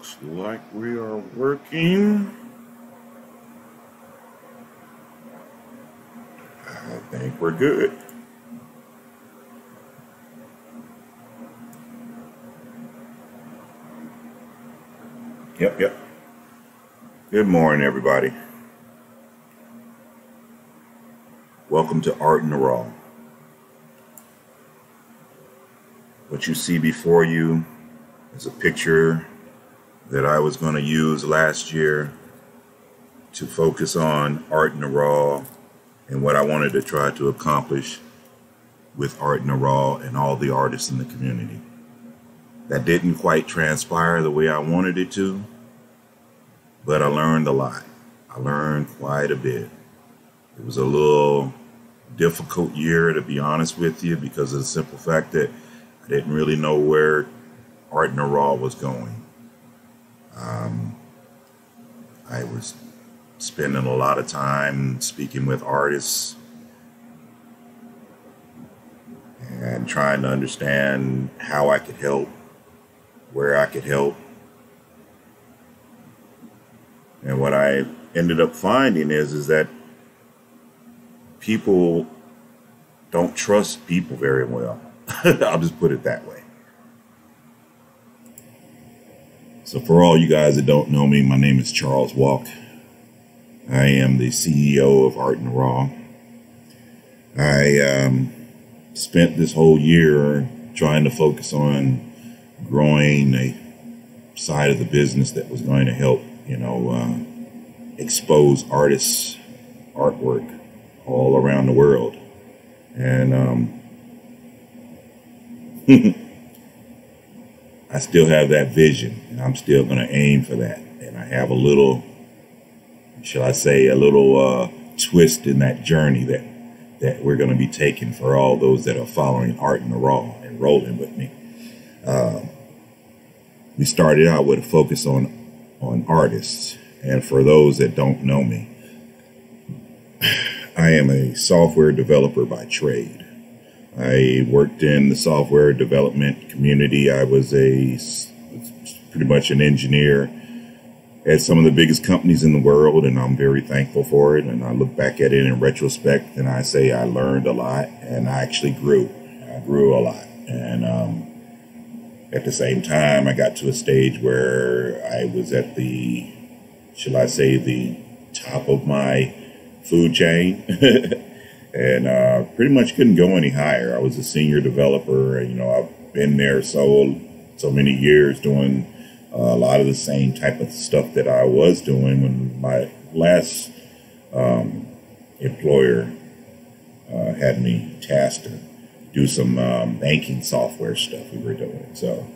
Looks like we are working. I think we're good. Yep. Good morning, everybody. Welcome to Art in the Raw. What you see before you is a picture that I was going to use last year to focus on Art in the Raw and what I wanted to try to accomplish with Art in the Raw and all the artists in the community. That didn't quite transpire the way I wanted it to, but I learned a lot. I learned quite a bit. It was a little difficult year, to be honest with you, because of the simple fact that I didn't really know where Art in the Raw was going. I was spending a lot of time speaking with artists and trying to understand how I could help, where I could help. And what I ended up finding is that people don't trust people very well. I'll just put it that way. So for all you guys that don't know me, my name is Charles Walk. I am the CEO of Art in the Raw. I spent this whole year trying to focus on growing a side of the business that was going to help, expose artists' artwork all around the world. And I still have that vision, and I'm still going to aim for that. And I have a little, shall I say, a little twist in that journey that we're going to be taking for all those that are following Art in the Raw and rolling with me. We started out with a focus on artists. And for those that don't know me, I am a software developer by trade. I worked in the software development community. I was pretty much an engineer at some of the biggest companies in the world, and I'm very thankful for it. And I look back at it in retrospect, and I say I learned a lot, and I actually grew. I grew a lot. And at the same time, I got to a stage where I was at the, shall I say, the top of my food chain. And pretty much couldn't go any higher. I was a senior developer, and I've been there so many years doing a lot of the same type of stuff that I was doing when my last employer had me tasked to do some banking software stuff we were doing. So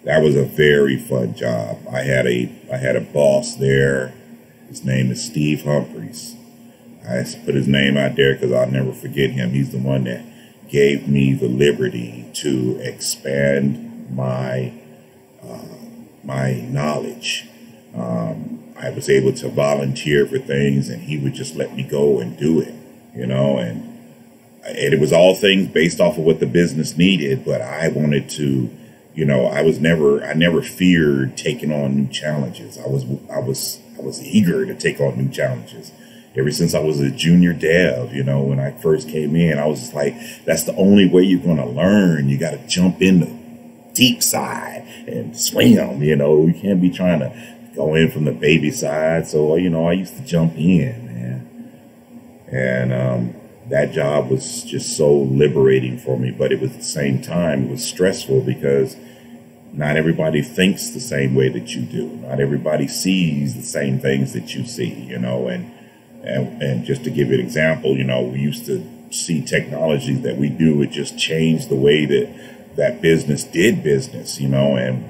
that was a very fun job. I had a boss there. His name is Steve Humphreys. I put his name out there because I'll never forget him. He's the one that gave me the liberty to expand my knowledge. I was able to volunteer for things, and he would just let me go and do it, and it was all things based off of what the business needed. But I wanted to, I never feared taking on new challenges. I was eager to take on new challenges. Ever since I was a junior dev, when I first came in, I was just like, that's the only way you're going to learn. You got to jump in the deep side and swim, You can't be trying to go in from the baby side. So, I used to jump in, man. And that job was just so liberating for me. But it was at the same time, it was stressful because not everybody thinks the same way that you do. Not everybody sees the same things that you see, And just to give you an example, we used to see technology that we do. It just changed the way that business did business, and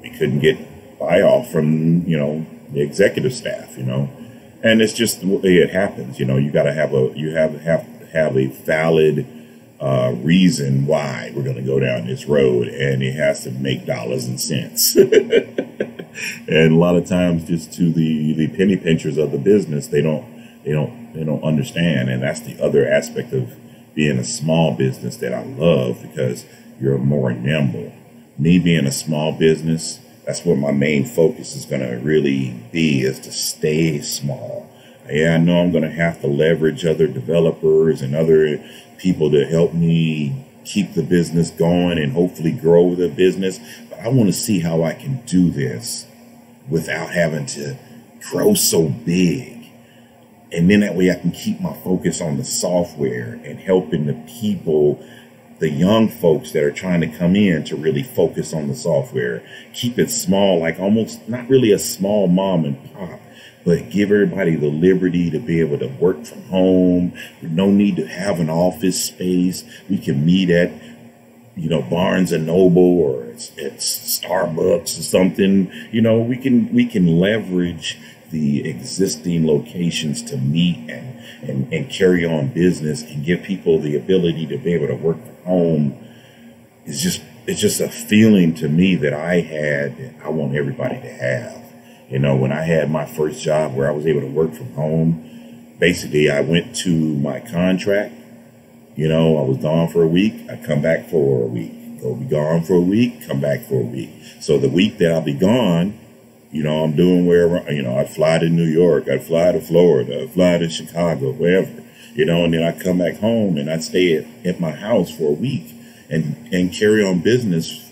we couldn't get buy-off from, the executive staff, and it's just the way it happens. You got to have a valid reason why we're going to go down this road, and it has to make dollars and cents. And a lot of times, just to the penny pinchers of the business, they don't understand. And that's the other aspect of being a small business that I love, because you're more nimble. Me being a small business, That's what my main focus is going to really be, is to stay small. Yeah, I know I'm going to have to leverage other developers and other people to help me keep the business going and hopefully grow the business. But I want to see how I can do this without having to grow so big. And then that way I can keep my focus on the software and helping the people, the young folks that are trying to come in, to really focus on the software. Keep it small, like almost not really a small mom and pop, but give everybody the liberty to be able to work from home. No need to have an office space. We can meet at, Barnes and Noble or at Starbucks or something. We can leverage the existing locations to meet and carry on business and give people the ability to be able to work from home. It's just a feeling to me that I had that I want everybody to have. When I had my first job where I was able to work from home, basically I went to my contract. I was gone for a week. I come back for a week. Go be gone for a week, come back for a week. So the week that I'll be gone, I'm doing wherever, I'd fly to New York, I'd fly to Florida, I'd fly to Chicago, wherever, and then I'd come back home and I'd stay at my house for a week and carry on business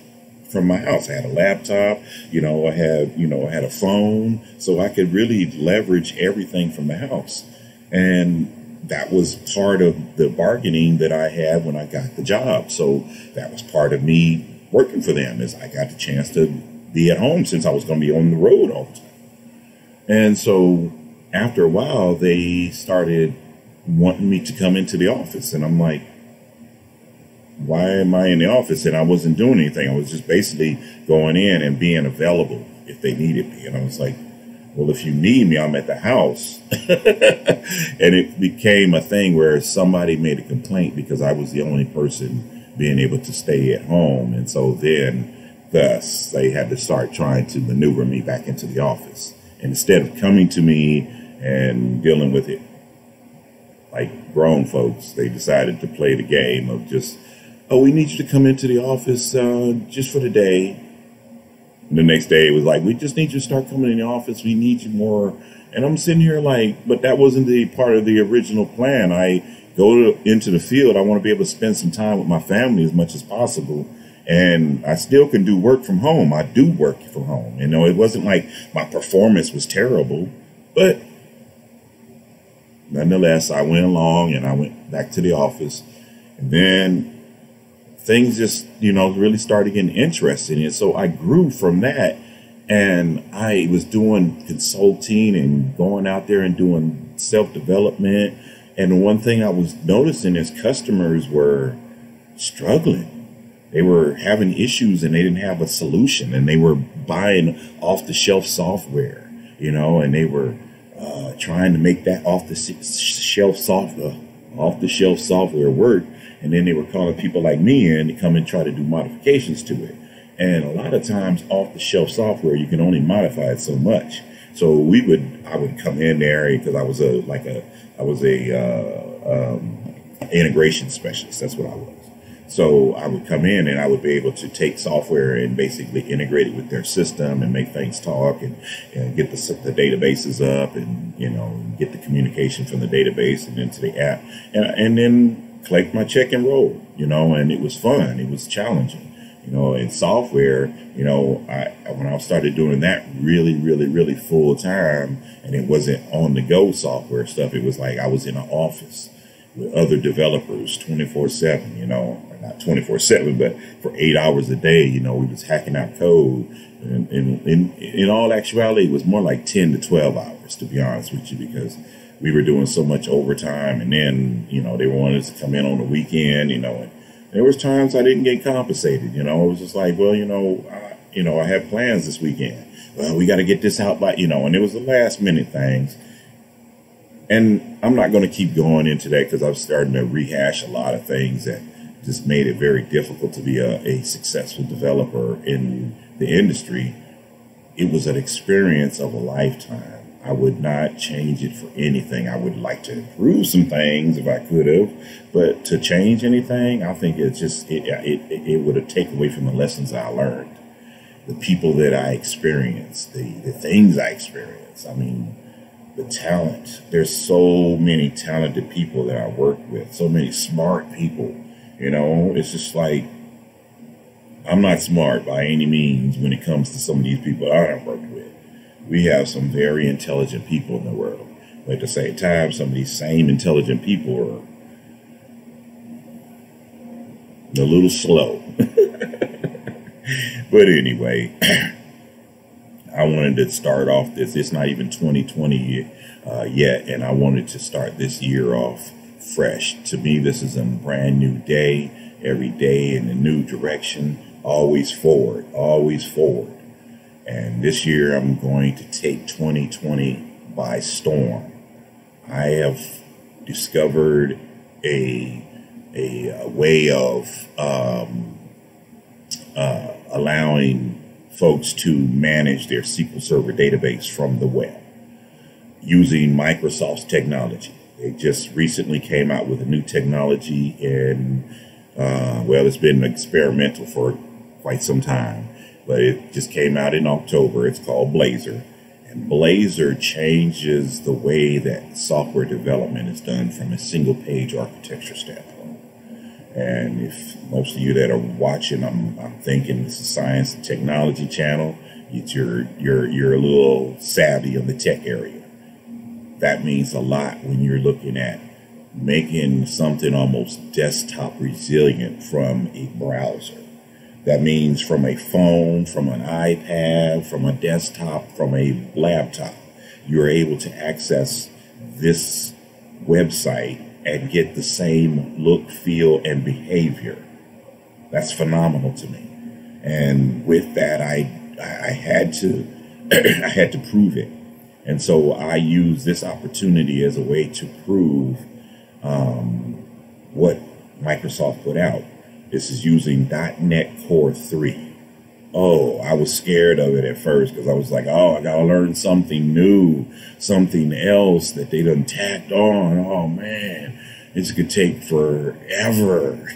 from my house. I had a laptop, I had a phone, so I could really leverage everything from the house. And that was part of the bargaining that I had when I got the job. So that was part of me working for them, is I got the chance to be at home since I was going to be on the road all the time. And so after a while, they started wanting me to come into the office. And I'm like, why am I in the office? And I wasn't doing anything. I was just basically going in and being available if they needed me. And I was like, well, if you need me, I'm at the house. And it became a thing where somebody made a complaint because I was the only person being able to stay at home. And so then, thus, they had to start trying to maneuver me back into the office. And instead of coming to me and dealing with it like grown folks, they decided to play the game of just, oh, we need you to come into the office just for the day. And the next day it was like, we just need you to start coming in the office. We need you more. And I'm sitting here like, but that wasn't the part of the original plan. I go into the field. I want to be able to spend some time with my family as much as possible. And I still can do work from home. I do work from home. It wasn't like my performance was terrible, but nonetheless, I went along and I went back to the office. And then things just, really started getting interesting. And so I grew from that. And I was doing consulting and going out there and doing self-development. And the one thing I was noticing is customers were struggling. They were having issues and they didn't have a solution. And they were buying off-the-shelf software, and they were trying to make that off-the-shelf software work. And then they were calling people like me in to come and try to do modifications to it. And a lot of times off-the-shelf software, you can only modify it so much. So I would come in there because I was a integration specialist. That's what I was. So I would come in and I would be able to take software and basically integrate it with their system and make things talk and get the databases up and, get the communication from the database and into the app and then collect my check and roll, and it was fun. It was challenging, in software, when I started doing that really, really, really full time, and it wasn't on the go software stuff. It was like I was in an office with other developers 24/7, not 24/7, but for 8 hours a day, we was hacking out code. And in all actuality, it was more like 10 to 12 hours, to be honest with you, because we were doing so much overtime. And then, they wanted us to come in on the weekend, and there was times I didn't get compensated. It was just like, well, I have plans this weekend. Well, we got to get this out by, and it was the last minute things. And I'm not going to keep going into that because I'm starting to rehash a lot of things that just made it very difficult to be a successful developer in the industry. It was an experience of a lifetime. I would not change it for anything. I would like to improve some things if I could have, but to change anything, I think it would have taken away from the lessons I learned. the people that I experience, the things I experience. I mean, the talent. There's so many talented people that I work with, so many smart people. You know, it's just like, I'm not smart by any means when it comes to some of these people I have worked with. We have some very intelligent people in the world. But at the same time, some of these same intelligent people are a little slow. But anyway, I wanted to start off this. It's not even 2020 yet, and I wanted to start this year off fresh. To me, this is a brand new day, every day in a new direction, always forward, always forward. And this year, I'm going to take 2020 by storm. I have discovered a way of allowing folks to manage their SQL Server database from the web using Microsoft's technology. They just recently came out with a new technology, and well, it's been experimental for quite some time, but it just came out in October. It's called Blazor. And Blazor changes the way that software development is done from a single page architecture standpoint. And if most of you that are watching, I'm thinking it's a science and technology channel. You're a little savvy in the tech area. That means a lot when you're looking at making something almost desktop resilient from a browser. That means from a phone, from an iPad, from a desktop, from a laptop, you're able to access this website and get the same look, feel, and behavior. That's phenomenal to me. And with that, I had to I had to prove it. And so I use this opportunity as a way to prove what Microsoft put out. This is using .NET Core 3. Oh, I was scared of it at first because I was like, oh, I got to learn something new, something else that they done tacked on. Oh, man, this could take forever.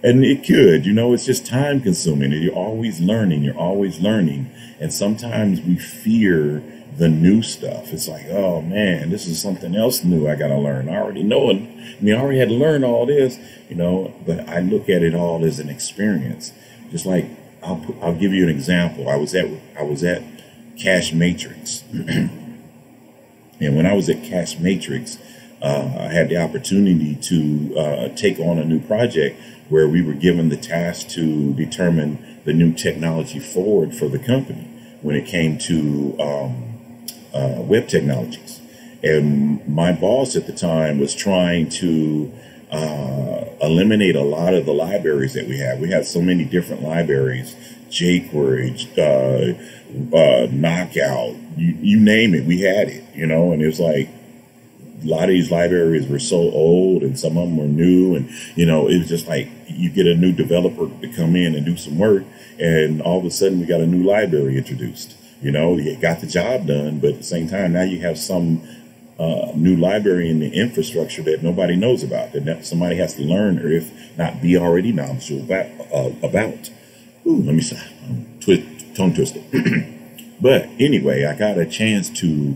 And it could, you know, it's just time consuming. You're always learning. You're always learning. And sometimes we fear the new stuff. It's like, oh man, this is something else new I got to learn. I already know it. I mean, I already had to learn all this, you know, but I look at it all as an experience. Just like, I'll give you an example. I was at Cache Matrix. And when I was at Cache Matrix, I had the opportunity to take on a new project where we were given the task to determine the new technology forward for the company when it came to web technologies. And my boss at the time was trying to eliminate a lot of the libraries that we had. We had so many different libraries, jQuery, Knockout, you name it, we had it, you know, and it was like, a lot of these libraries were so old and some of them were new, and you know, it was just like you get a new developer to come in and do some work, and all of a sudden we got a new library introduced. You know, you got the job done, but at the same time, now you have some new library in the infrastructure that nobody knows about, that somebody has to learn, or if not be already knowledgeable about. Ooh, let me stop. Tongue twisted. But anyway, I got a chance to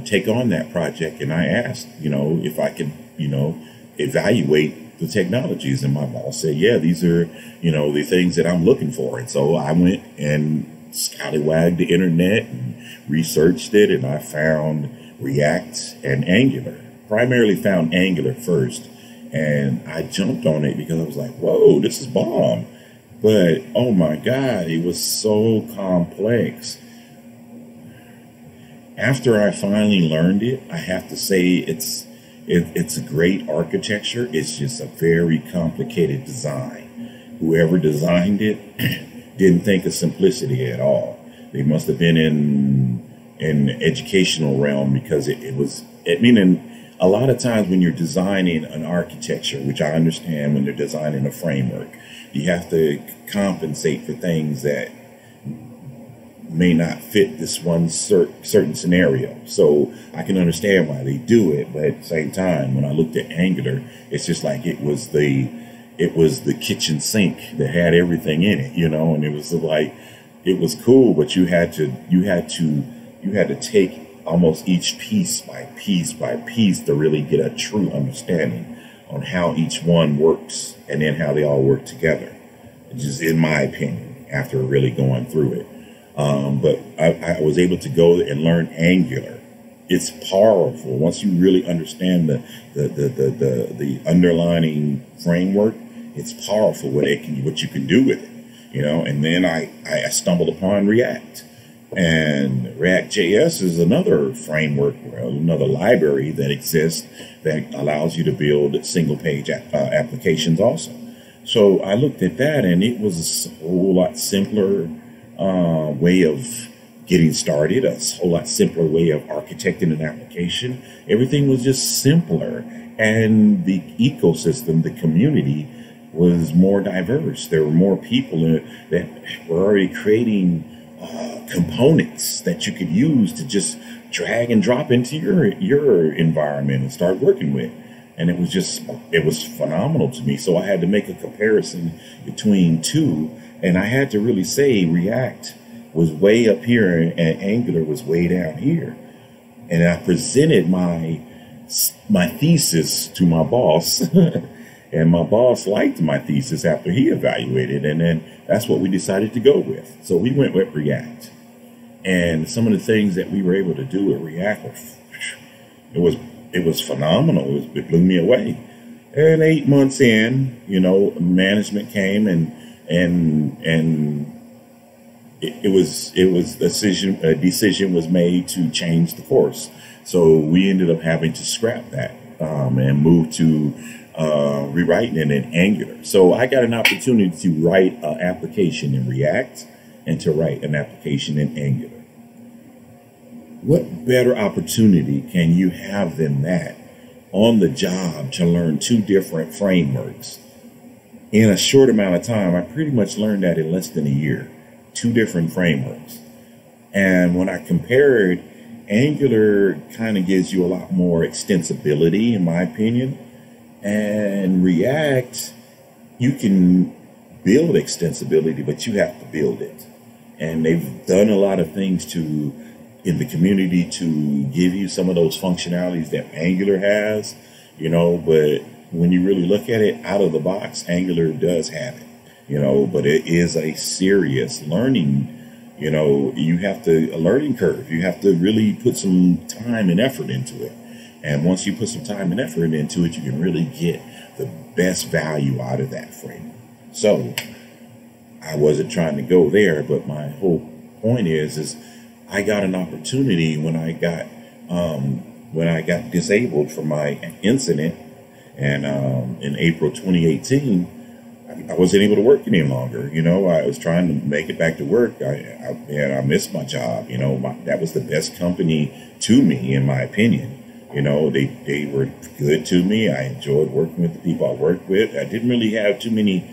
take on that project, and I asked, you know, if I could, you know, evaluate the technologies, and my boss said, yeah, these are, you know, the things that I'm looking for. And so I went and scallywagged the internet and researched it, and I found React and Angular. Primarily found Angular first, and I jumped on it because I was like, whoa, this is bomb. But oh my God, it was so complex. After I finally learned it, I have to say it's a great architecture. It's just a very complicated design. Whoever designed it didn't think of simplicity at all. They must have been in the educational realm, because it was, I mean, a lot of times when you're designing an architecture, which I understand when they're designing a framework, you have to compensate for things that may not fit this one certain scenario. So I can understand why they do it, but at the same time, when I looked at Angular, it's just like it was the it was the kitchen sink that had everything in it, and it was like, it was cool, but you had to take almost each piece by piece to really get a true understanding on how each one works and then how they all work together. Just in my opinion, after really going through it. But I was able to go and learn Angular. It's powerful once you really understand the underlying framework. It's powerful what you can do with it, And then I stumbled upon React, and React.js is another framework, another library that exists that allows you to build single page applications also. So I looked at that, and it was a whole lot simpler way of getting started, a whole lot simpler way of architecting an application. Everything was just simpler, and the ecosystem, the community, was more diverse. There were more people that were already creating components that you could use to just drag and drop into your environment and start working with. And it was phenomenal to me. So I had to make a comparison between two. And I had to really say React was way up here and Angular was way down here. And I presented my thesis to my boss. And my boss liked my thesis after he evaluated. And then that's what we decided to go with. So we went with React. And some of the things that we were able to do with React, it was phenomenal. It blew me away. And 8 months in, management came and a decision was made to change the course. So we ended up having to scrap that and move to rewriting it in Angular. So I got an opportunity to write an application in React and to write an application in Angular. What better opportunity can you have than that on the job to learn two different frameworks in a short amount of time? I pretty much learned that in less than a year, two different frameworks. And when I compared, Angular kind of gives you a lot more extensibility, in my opinion. And React, you can build extensibility, but you have to build it. And they've done a lot of things in the community to give you some of those functionalities that Angular has, but when you really look at it out of the box, Angular does have it, but it is a serious learning, you have a learning curve. You have to really put some time and effort into it. And once you put some time and effort into it, you can really get the best value out of that framework. So I wasn't trying to go there, but my whole point is I got an opportunity when I got disabled from my incident, and in April 2018, I wasn't able to work any longer. I was trying to make it back to work. I missed my job. That was the best company to me, in my opinion. They were good to me. I enjoyed working with the people I worked with. I didn't really have too many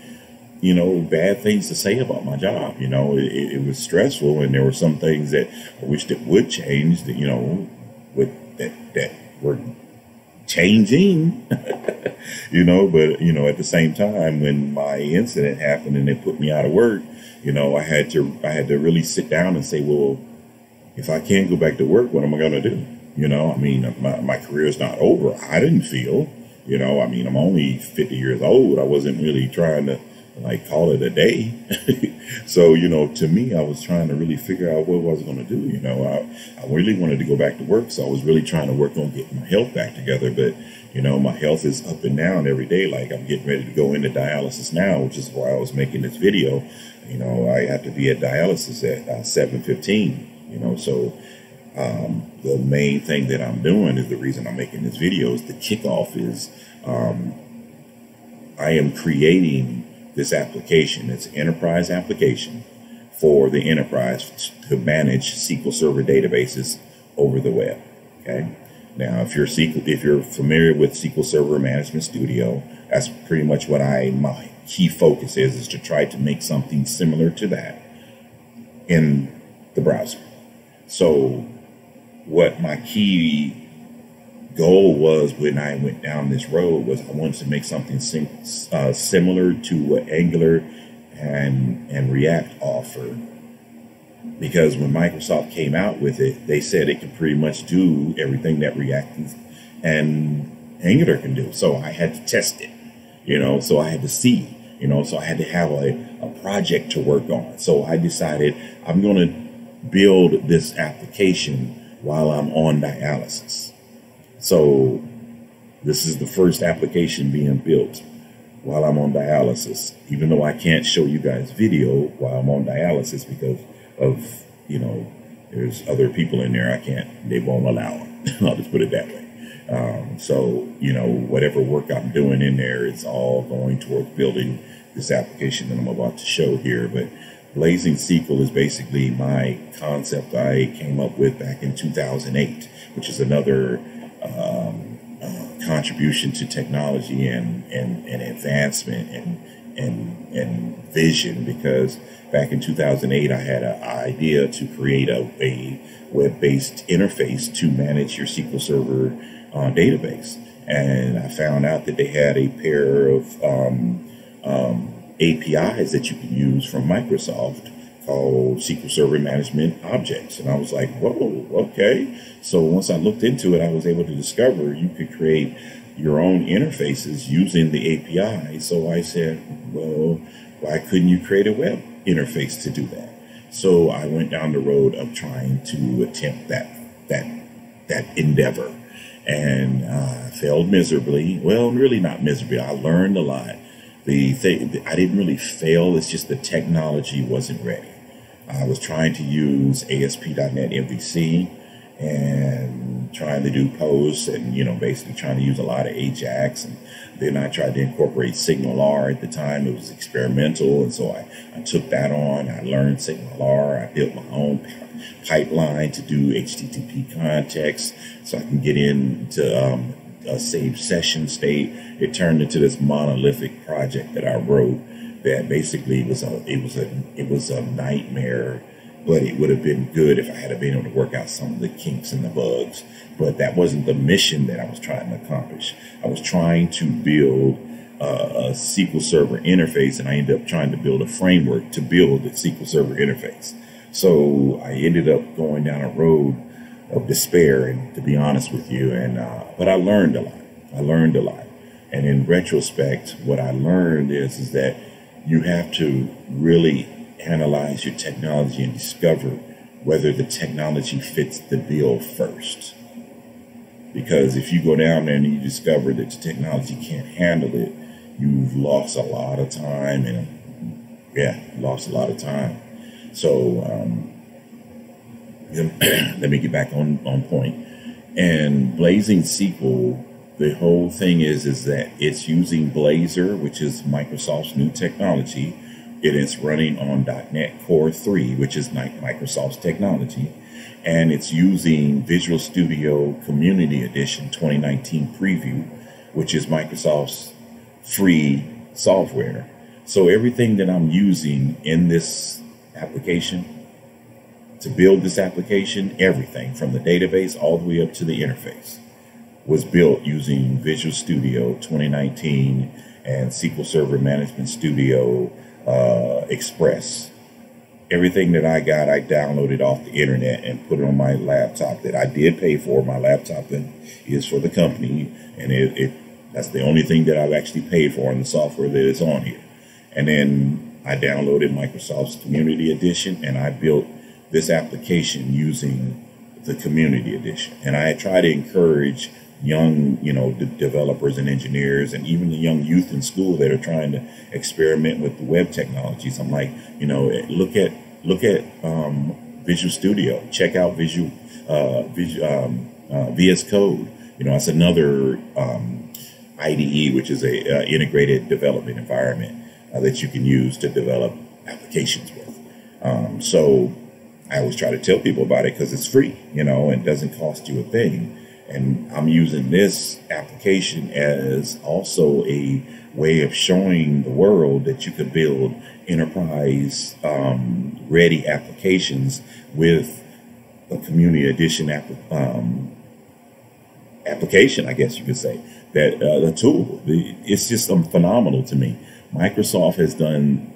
bad things to say about my job. It was stressful, and there were some things that I wish that would change, that that were changing, but at the same time, when my incident happened and it put me out of work, I had to really sit down and say, well, if I can't go back to work, what am I going to do? My career is not over. I didn't feel, I'm only 50 years old. I wasn't really trying to call it a day. So, to me, I was trying to really figure out what I was going to do. I really wanted to go back to work. So I was really trying to work on getting my health back together. But, my health is up and down every day. Like, I'm getting ready to go into dialysis now, which is why I was making this video. I have to be at dialysis at 7:15, so the main thing that I'm doing is the reason I'm making this video is the kickoff is I am creating this application. It's an enterprise application for the enterprise to manage SQL Server databases over the web. Okay. Now, if you're familiar with SQL Server Management Studio, that's pretty much what my key focus is to try to make something similar to that in the browser. So what my key goal was, when I went down this road, was I wanted to make something similar to what Angular and React offer. Because when Microsoft came out with it, they said it could pretty much do everything that React and Angular can do. So I had to test it, so I had to see, so I had to have a project to work on. So I decided I'm going to build this application while I'm on dialysis. So this is the first application being built while I'm on dialysis, even though I can't show you guys video while I'm on dialysis because of, there's other people in there. They won't allow it. I'll just put it that way. So, whatever work I'm doing in there, it's all going towards building this application that I'm about to show here. But BlazingSql is basically my concept I came up with back in 2008, which is another contribution to technology and advancement and vision, because back in 2008, I had an idea to create a web-based interface to manage your SQL Server database. And I found out that they had a pair of APIs that you can use from Microsoft called SQL Server Management Objects. And I was like, whoa, okay. So once I looked into it, I was able to discover you could create your own interfaces using the API. So I said, well, why couldn't you create a web interface to do that? So I went down the road of trying to attempt that endeavor, and failed miserably. Well, really not miserably. I learned a lot. The thing, I didn't really fail. It's just the technology wasn't ready. I was trying to use ASP.NET MVC and trying to do posts and, basically trying to use a lot of Ajax. And then I tried to incorporate SignalR at the time. It was experimental. And so I took that on. I learned SignalR. I built my own pipeline to do HTTP context so I can get into a saved session state. It turned into this monolithic project that I wrote that basically was a nightmare. But it would have been good if I had been able to work out some of the kinks and the bugs. But that wasn't the mission that I was trying to accomplish. I was trying to build a SQL Server interface, and I ended up trying to build a framework to build the SQL Server interface. So I ended up going down a road of despair, and to be honest with you, but I learned a lot. And in retrospect, what I learned is that you have to really analyze your technology and discover whether the technology fits the bill first. Because if you go down there and you discover that the technology can't handle it, you've lost a lot of time, So let me get back on point. And BlazingSql, the whole thing is that it's using Blazor, which is Microsoft's new technology. It is running on .NET Core 3, which is Microsoft's technology. And it's using Visual Studio Community Edition 2019 Preview, which is Microsoft's free software. So everything that I'm using in this application, to build this application, everything from the database all the way up to the interface, was built using Visual Studio 2019 and SQL Server Management Studio Express. Everything that I got, I downloaded off the internet and put it on my laptop that I did pay for. My laptop that is for the company, and that's the only thing that I've actually paid for in the software that is on here. And then I downloaded Microsoft's Community Edition, and I built this application using the Community Edition. And I try to encourage young, developers and engineers, and even the young youth in school that are trying to experiment with the web technologies. I'm like, look at Visual Studio. Check out VS Code. It's another IDE, which is a integrated development environment that you can use to develop applications with. So I always try to tell people about it because it's free, and doesn't cost you a thing. And I'm using this application as also a way of showing the world that you could build enterprise ready applications with a Community Edition application, I guess you could say, that the tool. It's just phenomenal to me. Microsoft has done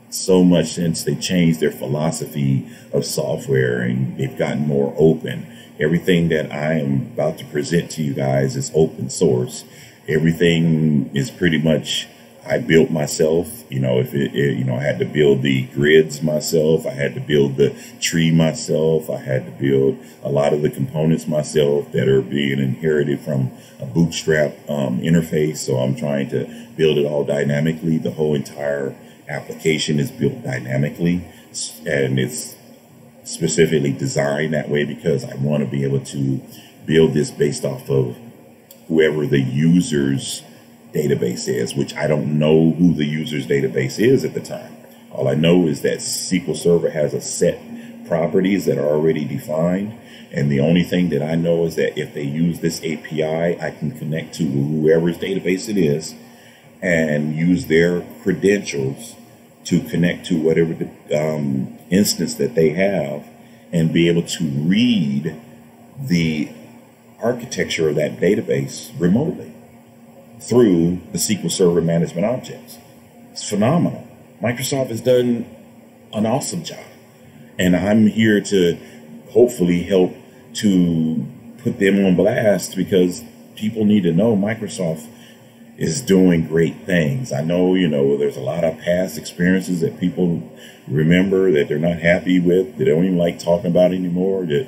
so much since they changed their philosophy of software, and they've gotten more open. Everything that I am about to present to you guys is open source. Everything is pretty much I built myself. You know, I had to build the grids myself. I had to build the tree myself. I had to build a lot of the components myself that are being inherited from a Bootstrap interface. So I'm trying to build it all dynamically. The whole entire application is built dynamically, and it's specifically designed that way because I want to be able to build this based off of whoever the user's database is, which I don't know who the user's database is at the time. All I know is that SQL Server has a set properties that are already defined, and the only thing that I know is that if they use this API, I can connect to whoever's database it is and use their credentials to connect to whatever the instance that they have and be able to read the architecture of that database remotely through the SQL Server management objects. It's phenomenal. Microsoft has done an awesome job, and I'm here to hopefully help to put them on blast because people need to know Microsoft is doing great things. I know, there's a lot of past experiences that people remember that they're not happy with, they don't even like talking about anymore, that,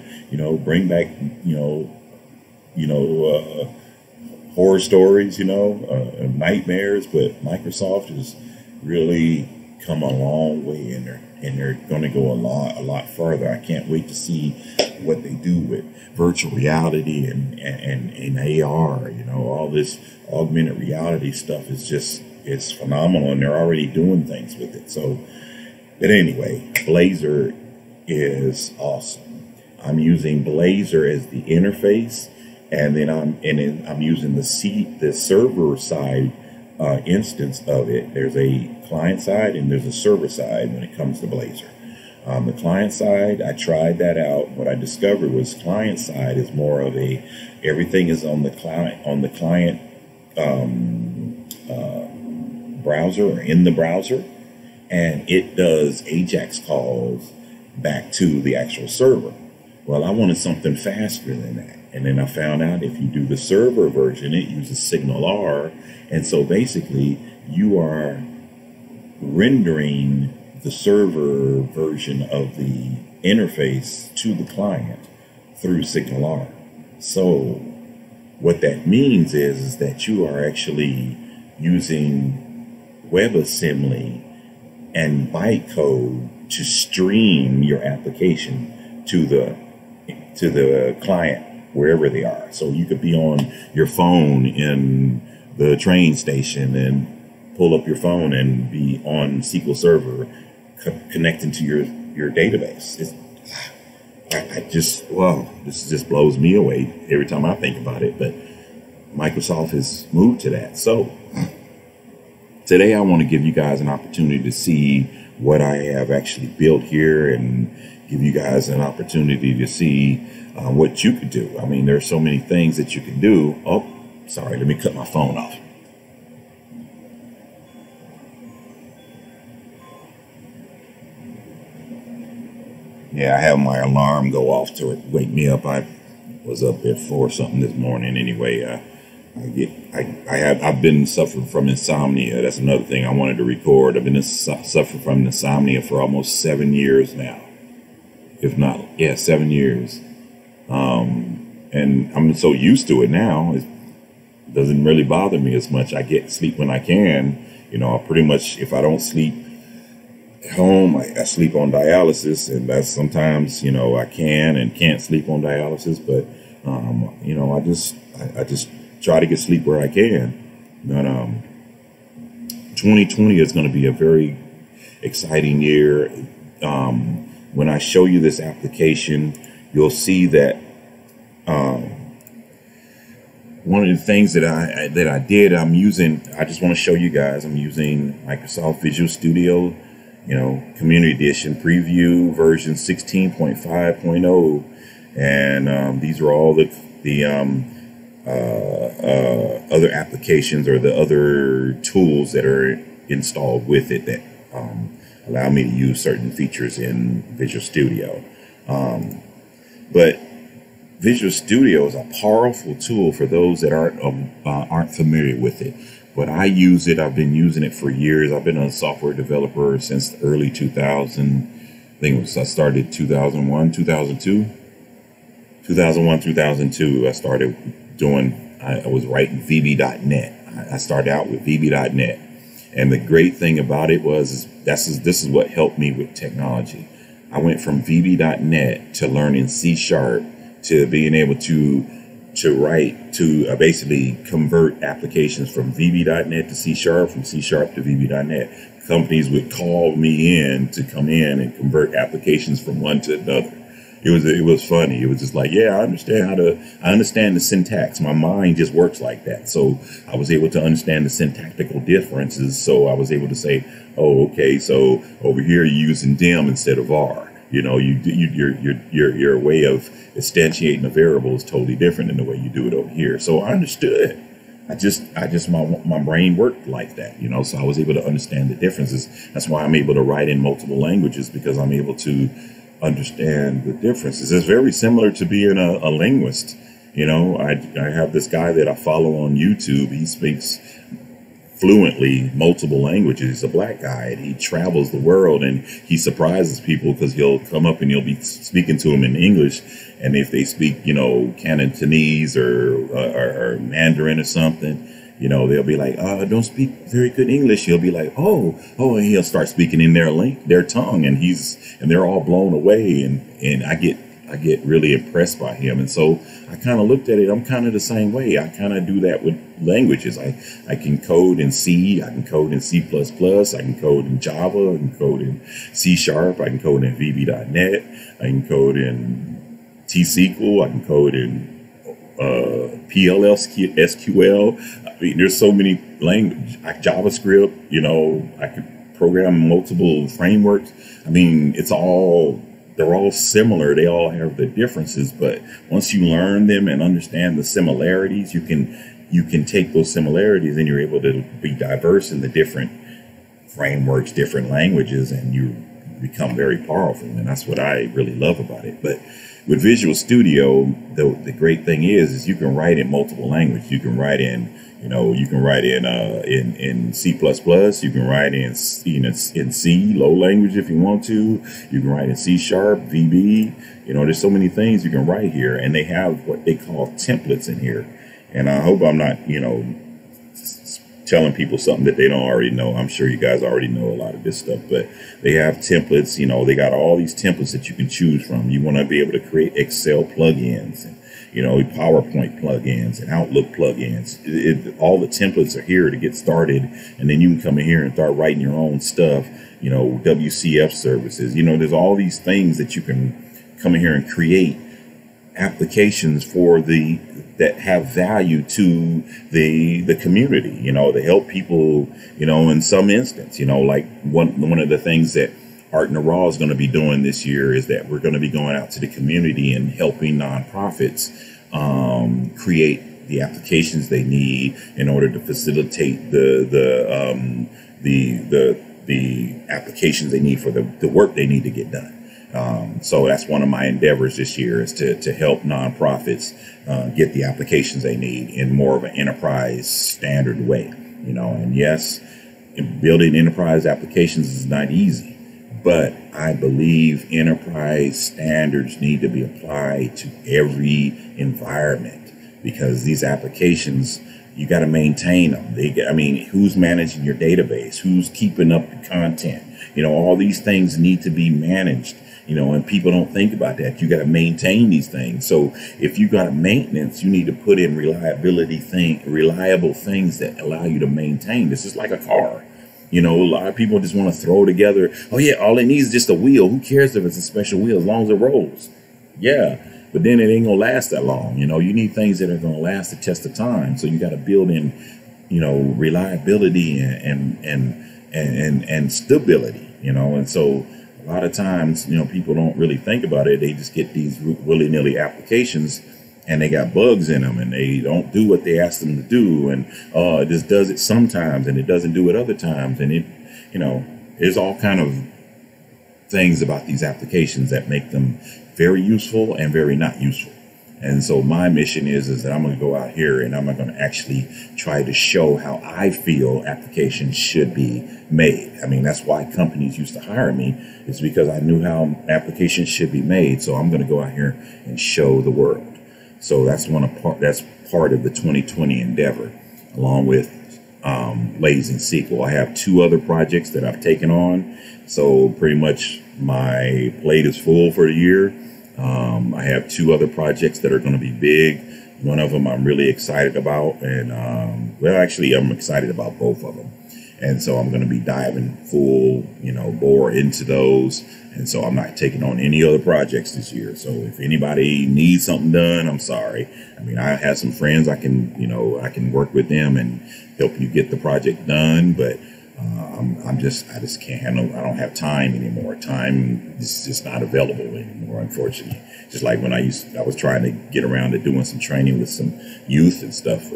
bring back, horror stories, nightmares, but Microsoft has really come a long way, and they're going to go a lot further. I can't wait to see what they do with virtual reality and AR. All this augmented reality stuff is phenomenal, and they're already doing things with it. So, but anyway, Blazor is awesome. I'm using Blazor as the interface, and then I'm using the server side instance of it. There's a client side and there's a server side when it comes to Blazor. The client side, I tried that out. What I discovered was client side is more of everything is on the client browser or in the browser, and it does AJAX calls back to the actual server. Well, I wanted something faster than that. And then I found out if you do the server version, it uses SignalR. And so basically you are rendering the server version of the interface to the client through SignalR. So what that means is that you are actually using WebAssembly and bytecode to stream your application to the client wherever they are. So you could be on your phone in the train station and pull up your phone and be on SQL Server connecting to your database. This just blows me away every time I think about it. But Microsoft has moved to that. So today I want to give you guys an opportunity to see what I have actually built here and give you guys an opportunity to see what you could do. I mean, there's so many things that you can do. Oh, sorry, let me cut my phone off. Yeah, I have my alarm go off to wake me up. I was up at 4 something this morning. Anyway, I've been suffering from insomnia. That's another thing I wanted to record. I've been suffering from insomnia for almost 7 years now. If not, 7 years. And I'm so used to it now. It doesn't really bother me as much. I get sleep when I can. I pretty much, if I don't sleep at home, I sleep on dialysis, and that's sometimes, I can and can't sleep on dialysis, but, I just try to get sleep where I can. But, 2020 is going to be a very exciting year. When I show you this application, you'll see that one of the things that I did, I just want to show you guys, I'm using Microsoft Visual Studio, Community Edition Preview version 16.5.0, and these are all the other applications or the other tools that are installed with it that allow me to use certain features in Visual Studio. But Visual Studio is a powerful tool for those that aren't familiar with it. But I use it. I've been using it for years. I've been a software developer since the early 2000. I think I started 2001, 2002. 2001, 2002, I started doing, I was writing VB.net. I started out with VB.net. And the great thing about it was, this is what helped me with technology. I went from VB.net to learning C# to being able to write, to basically convert applications from VB.net to C#, from C# to VB.net. Companies would call me in to come in and convert applications from one to another. It was funny. It was just like, yeah, I understand the syntax. My mind just works like that. So I was able to understand the syntactical differences. So I was able to say, oh, okay, so over here you're using dim instead of var. You know, your way of instantiating a variable is totally different than the way you do it over here. So I understood. My brain worked like that, you know, so I was able to understand the differences. That's why I'm able to write in multiple languages, because I'm able to understand the differences. It's very similar to being a linguist. You know, I have this guy that I follow on YouTube. He speaks fluently multiple languages. He's a black guy, and he travels the world, and he surprises people because he'll come up and he'll be speaking to them in English. And if they speak, you know, Cantonese or Mandarin or something, you know, they'll be like, don't speak very good English. He'll be like, oh, and he'll start speaking in their tongue, and they're all blown away. And I get really impressed by him. And so I kind of looked at it. I'm kind of the same way. I kind of do that with languages. I can code in C. I can code in C++. I can code in Java. I can code in C#. I can code in VB.net. I can code in T-SQL. I can code in SQL. I mean, there's so many languages. JavaScript, you know, I could program multiple frameworks. I mean, they're all similar. They all have the differences, but once you learn them and understand the similarities, you can take those similarities and you're able to be diverse in the different frameworks, different languages, and you become very powerful. And that's what I really love about it. But with Visual Studio, the great thing is you can write in multiple languages. You can write in, you know, you can write in C++. You can write in C, low language if you want to. You can write in C#, VB. You know, there's so many things you can write here, and they have what they call templates in here. And I hope I'm not, you know, telling people something that they don't already know. I'm sure you guys already know a lot of this stuff, but they have templates. You know, they got all these templates that you can choose from. You want to be able to create Excel plugins, and, you know, PowerPoint plugins and Outlook plugins. All the templates are here to get started, and then you can come in here and start writing your own stuff. You know, WCF services. You know, there's all these things that you can come in here and create applications for that have value to the community, you know, to help people, you know, in some instance, you know, like one of the things that Art in the Raw is going to be doing this year is that we're going to be going out to the community and helping nonprofits create the applications they need in order to facilitate the applications they need for the work they need to get done. So that's one of my endeavors this year, is to help nonprofits get the applications they need in more of an enterprise standard way, you know. And yes, building enterprise applications is not easy, but I believe enterprise standards need to be applied to every environment, because these applications, you got to maintain them. Who's managing your database? Who's keeping up the content? You know, all these things need to be managed. You know, and people don't think about that. You got to maintain these things. So if you got a maintenance, you need to put in reliable things that allow you to maintain. This is like a car. You know, a lot of people just want to throw together, oh yeah, all it needs is just a wheel. Who cares if it's a special wheel as long as it rolls? Yeah, but then it ain't gonna last that long. You know, you need things that are gonna last the test of time. So you got to build in, you know, reliability and stability. You know, and so a lot of times, you know, people don't really think about it. They just get these willy-nilly applications, and they got bugs in them and they don't do what they asked them to do. And it just does it sometimes and it doesn't do it other times. And it, there's all kind of things about these applications that make them very useful and very not useful. And so my mission is that I'm going to go out here and I'm going to actually try to show how I feel applications should be made. I mean, that's why companies used to hire me, is because I knew how applications should be made. So I'm going to go out here and show the world. So that's part of the 2020 endeavor, along with BlazingSql. I have 2 other projects that I've taken on. So pretty much my plate is full for the year. I have 2 other projects that are going to be big. One of them I'm really excited about. And, actually, I'm excited about both of them. And so I'm going to be diving full, bore into those. And so I'm not taking on any other projects this year. So if anybody needs something done, I'm sorry. I mean, I have some friends I can work with them and help you get the project done. But I just can't handle. I don't have time anymore. Time is just not available anymore, unfortunately. Just like when I was trying to get around to doing some training with some youth and stuff.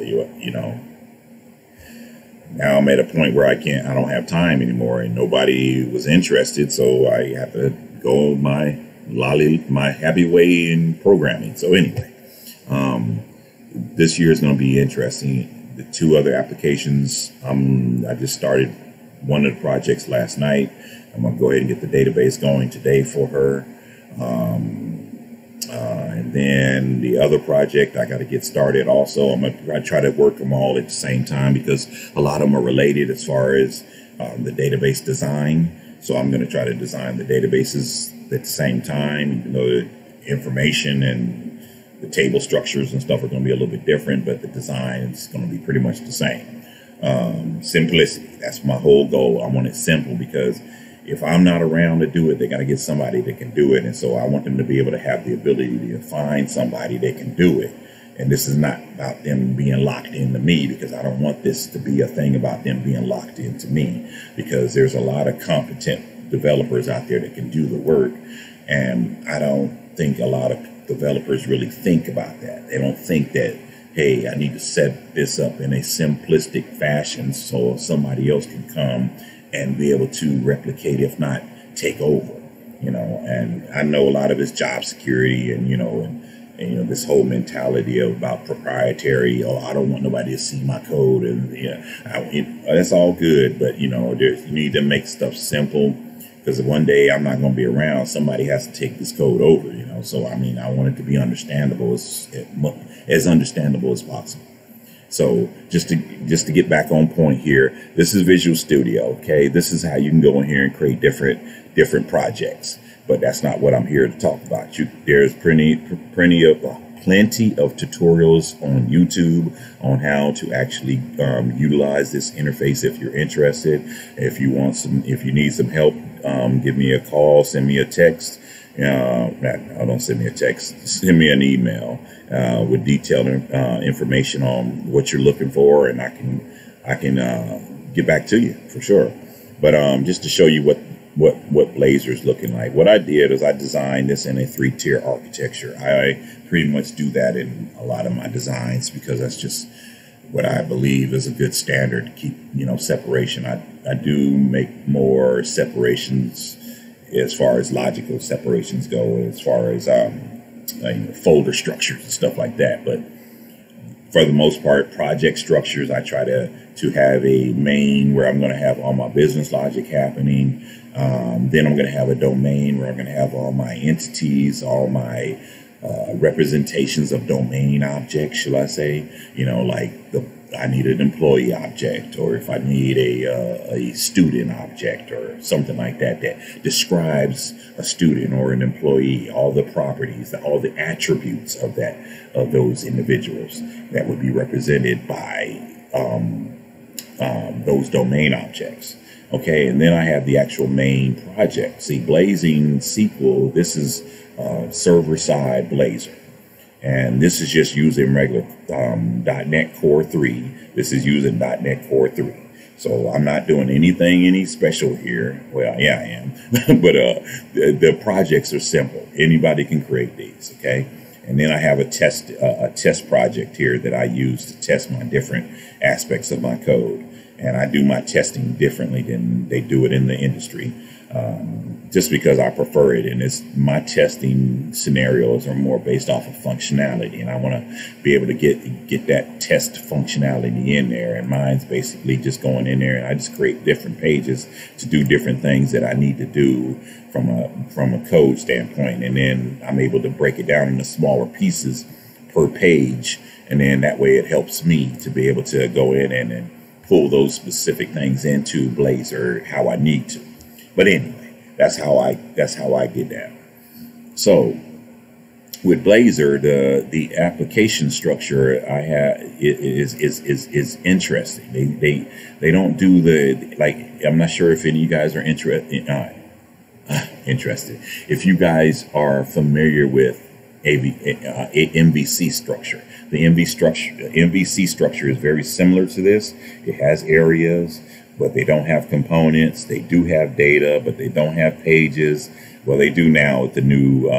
Now I'm at a point where I don't have time anymore, and nobody was interested. So I have to go my happy way in programming. So anyway, this year is going to be interesting. The 2 other applications, I just started one of the projects last night. I'm going to go ahead and get the database going today for her. And then the other project, I got to get started also. I'm going to try to work them all at the same time because a lot of them are related as far as the database design. So I'm going to try to design the databases at the same time, even though the information and the table structures and stuff are going to be a little bit different, but the design is going to be pretty much the same. Simplicity. That's my whole goal. I want it simple because if I'm not around to do it, they got to get somebody that can do it. And so I want them to be able to have the ability to find somebody that can do it. And this is not about them being locked into me, because I don't want this to be a thing about them being locked into me, because there's a lot of competent developers out there that can do the work. And I don't think a lot of developers really think about that. They don't think that, hey, I need to set this up in a simplistic fashion so somebody else can come and be able to replicate, if not take over, and I know a lot of it's job security and this whole mentality about proprietary. Oh, I don't want nobody to see my code. And that's all good. But, you need to make stuff simple, because one day I'm not going to be around. Somebody has to take this code over, So, I want it to be understandable, as understandable as possible. So just to get back on point here, this is Visual Studio. OK, this is how you can go in here and create different projects. But that's not what I'm here to talk about. There's plenty of tutorials on YouTube on how to actually utilize this interface if you're interested. If you need some help, give me a call, send me a text. Don't send me a text. Send me an email with detailed information on what you're looking for, and I can get back to you for sure. But just to show you what Blazor is looking like, what I did is I designed this in a 3-tier architecture. I pretty much do that in a lot of my designs because that's just what I believe is a good standard to keep separation. I do make more separations as far as logical separations go, as far as folder structures and stuff like that. But for the most part, project structures, I try to have a main where I'm going to have all my business logic happening. Then I'm going to have a domain where I'm going to have all my entities, all my representations of domain objects, shall I say, like I need an employee object, or if I need a student object or something like that describes a student or an employee, all the properties, all the attributes of those individuals that would be represented by those domain objects. Okay, and then I have the actual main project. See, BlazingSql, this is server-side Blazor. And this is just using regular .NET Core 3. This is using .NET Core 3. So I'm not doing any special here. Well, yeah, I am. But the projects are simple. Anybody can create these, okay? And then I have a test project here that I use to test my different aspects of my code. And I do my testing differently than they do it in the industry, just because I prefer it. And my testing scenarios are more based off of functionality, and I want to be able to get that test functionality in there. And mine's basically just going in there and I just create different pages to do different things that I need to do from a code standpoint. And then I'm able to break it down into smaller pieces per page. And then that way it helps me to be able to go in and pull those specific things into Blazor how I need to. But anyway, that's how I get down. So with Blazor, the application structure I have is interesting. They don't do I'm not sure if any of you guys are interested. If you guys are familiar with MVC structure. The MVC structure is very similar to this. It has areas, but they don't have components. They do have data, but they don't have pages. Well, they do now with the new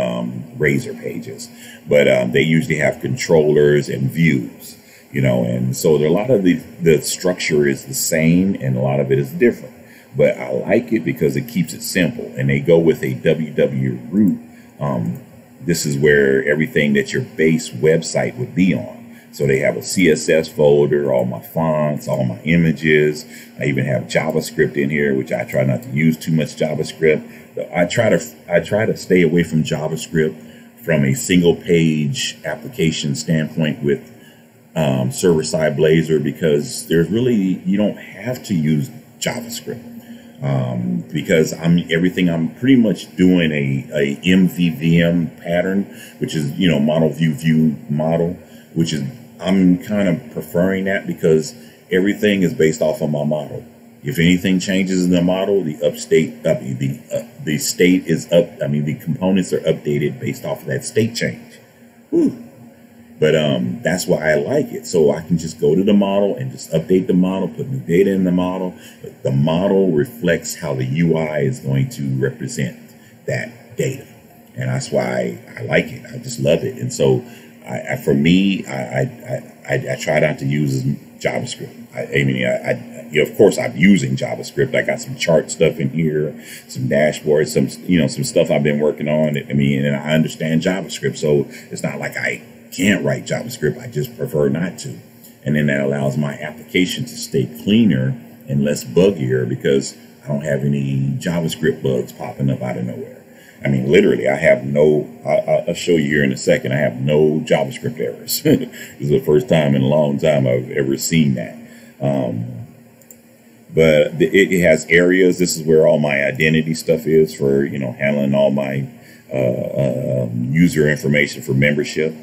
Razor pages, but they usually have controllers and views, and so a lot of the structure is the same and a lot of it is different. But I like it because it keeps it simple, and they go with a WW root. This is where everything that your base website would be on. So they have a CSS folder, all my fonts, all my images. I even have JavaScript in here, which I try not to use too much JavaScript. I try to stay away from JavaScript from a single page application standpoint with server-side Blazor, because you don't have to use JavaScript. Because I'm pretty much doing a MVVM pattern, which is, model view model, which is, I'm kind of preferring that because everything is based off of my model. If anything changes in the model, the components are updated based off of that state change. Whew. But that's why I like it. So I can just go to the model and just update the model, put new data in the model. The model reflects how the UI is going to represent that data. And that's why I like it. I just love it. And so I try not to use JavaScript. Of course, I'm using JavaScript. I got some chart stuff in here, some dashboards, some stuff I've been working on. And I understand JavaScript. So it's not like I can't write JavaScript. I just prefer not to. And then that allows my application to stay cleaner and less buggier because I don't have any JavaScript bugs popping up out of nowhere. Literally, I have I'll show you here in a second. I have no JavaScript errors. This is the first time in a long time I've ever seen that. But it has areas. This is where all my identity stuff is for, handling all my user information for membership.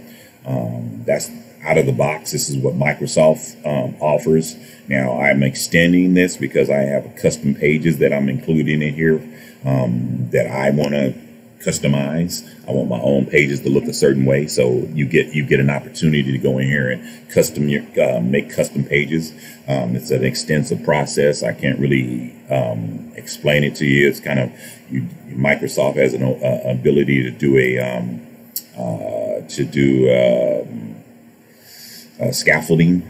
That's out of the box. This is what Microsoft offers. Now I'm extending this because I have custom pages that I'm including in here that I want to customize. I want my own pages to look a certain way. So you get an opportunity to go in here and make custom pages. It's an extensive process. I can't really explain it to you. It's kind of Microsoft has an ability to do scaffolding,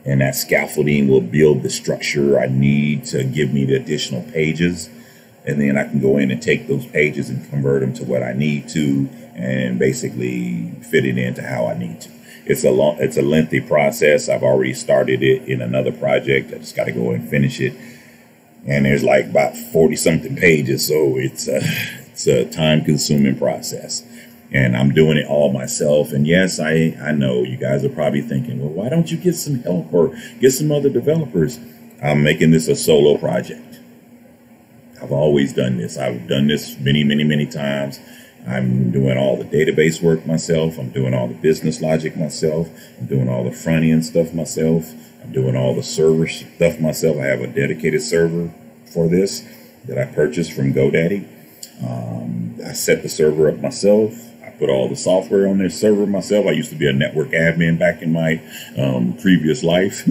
and that scaffolding will build the structure I need to give me the additional pages. And then I can go in and take those pages and convert them to what I need to and basically fit it into how I need to. It's a lengthy process. I've already started it in another project. I just got to go and finish it. And there's like about 40 something pages. So it's a time consuming process. And I'm doing it all myself. And yes, I know you guys are probably thinking, well, why don't you get some help or get some other developers? I'm making this a solo project. I've always done this. I've done this many, many, many times. I'm doing all the database work myself. I'm doing all the business logic myself. I'm doing all the front end stuff myself. I'm doing all the server stuff myself. I have a dedicated server for this that I purchased from GoDaddy. I set the server up myself. I put all the software on their server myself. I used to be a network admin back in my previous life.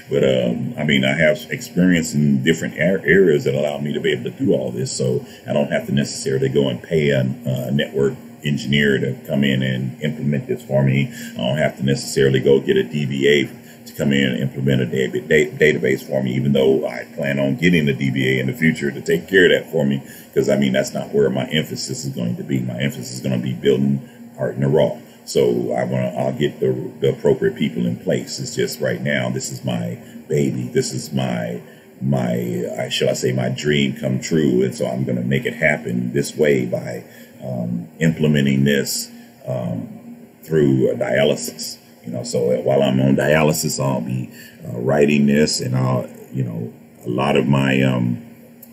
But I have experience in different areas that allow me to be able to do all this. So I don't have to necessarily go and pay a network engineer to come in and implement this for me. I don't have to necessarily go get a DBA to come in and implement a database for me, even though I plan on getting a DBA in the future to take care of that for me. Because I mean, that's not where my emphasis is going to be. My emphasis is going to be building Art in the Raw. So I'll get the appropriate people in place. It's just right now, this is my baby. This is my shall I say, my dream come true. And so I'm going to make it happen this way by implementing this through dialysis. So while I'm on dialysis, I'll be writing this, and I'll, a lot of my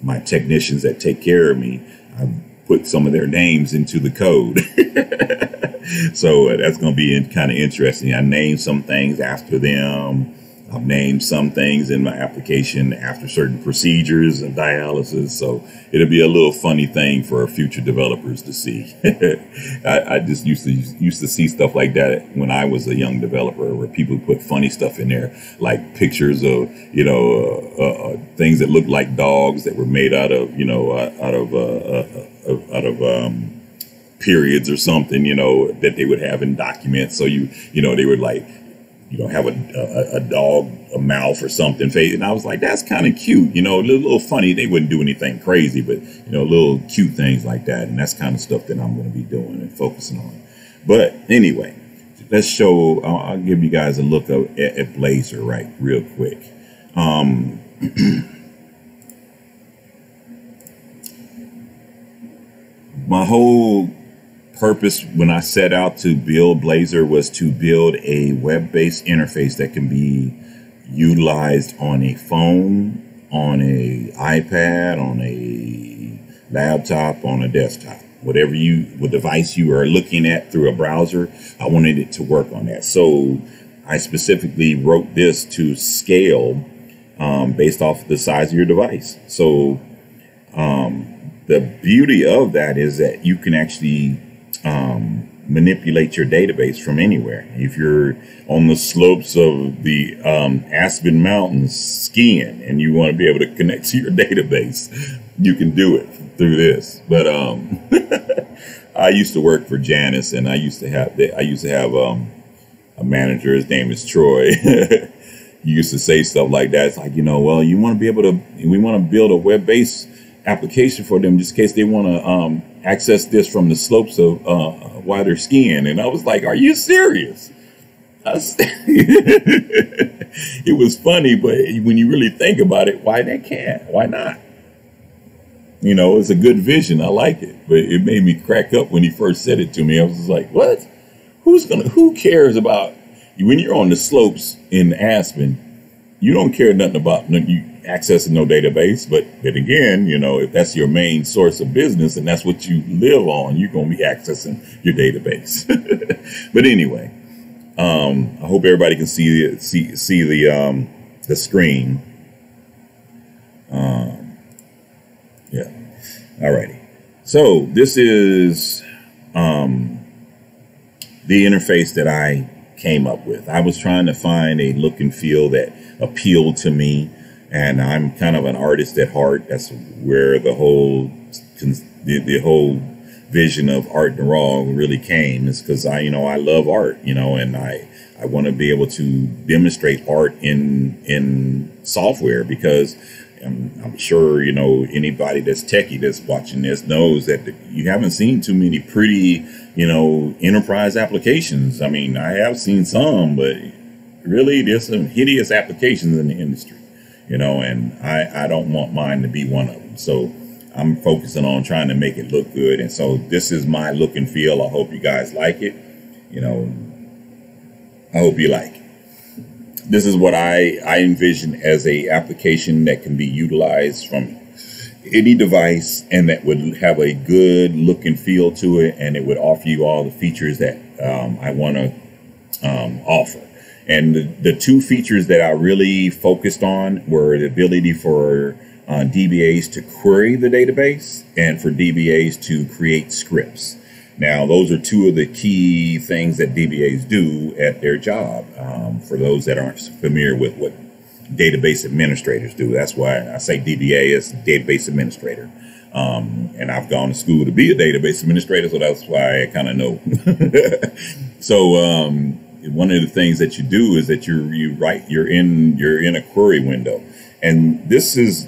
my technicians that take care of me, I've put some of their names into the code. So that's going to be kind of interesting. I named some things after them. I've named some things in my application after certain procedures of dialysis. So it'll be a little funny thing for future developers to see. I just used to see stuff like that when I was a young developer, where people put funny stuff in there, like pictures of, things that looked like dogs that were made out of, periods or something, that they would have in documents. So they would like, have a dog, a mouth or something face. And I was like, that's kind of cute, a little funny. They wouldn't do anything crazy, but, little cute things like that. And that's kind of stuff that I'm going to be doing and focusing on. But anyway, let's show, I'll give you guys a look at Blazor, right, real quick. My whole purpose when I set out to build Blazor was to build a web-based interface that can be utilized on a phone, on a iPad, on a laptop, on a desktop, whatever device you are looking at through a browser. I wanted it to work on that. So I specifically wrote this to scale based off the size of your device. So the beauty of that is that you can actually manipulate your database from anywhere. If you're on the slopes of the Aspen Mountains skiing and you want to be able to connect to your database, you can do it through this. But I used to work for Janus, and I used to have a manager. His name is Troy. He used to say stuff like that. It's like, well, we want to build a web-based application for them just in case they want to access this from the slopes of while they're skiing. And I was like, are you serious? It was funny, but when you really think about it, why they can't? Why not? It's a good vision. I like it, but it made me crack up when he first said it to me. I was just like, what? Who cares about when you're on the slopes in Aspen? You don't care nothing about you accessing no database, but then again, if that's your main source of business and that's what you live on, you're going to be accessing your database. But anyway, I hope everybody can see the screen. Yeah. Alrighty. So this is the interface that I came up with. I was trying to find a look and feel that appealed to me, and I'm kind of an artist at heart. That's where the whole vision of Art in the Raw really came, is because I love art, and I want to be able to demonstrate art in software, because I'm sure, anybody that's techie that's watching this knows that you haven't seen too many pretty, enterprise applications. I mean, I have seen some, but really there's some hideous applications in the industry, and I don't want mine to be one of them. So I'm focusing on trying to make it look good. And so this is my look and feel. I hope you guys like it. I hope you like it. This is what I envision as a application that can be utilized from any device, and that would have a good look and feel to it, and it would offer you all the features that I want to offer. And the two features that I really focused on were the ability for DBAs to query the database and for DBAs to create scripts. Now, those are two of the key things that DBAs do at their job. For those that aren't familiar with what database administrators do, that's why I say DBA is database administrator. And I've gone to school to be a database administrator, so that's why I kind of know. So one of the things that you do is that you're in a query window, and this is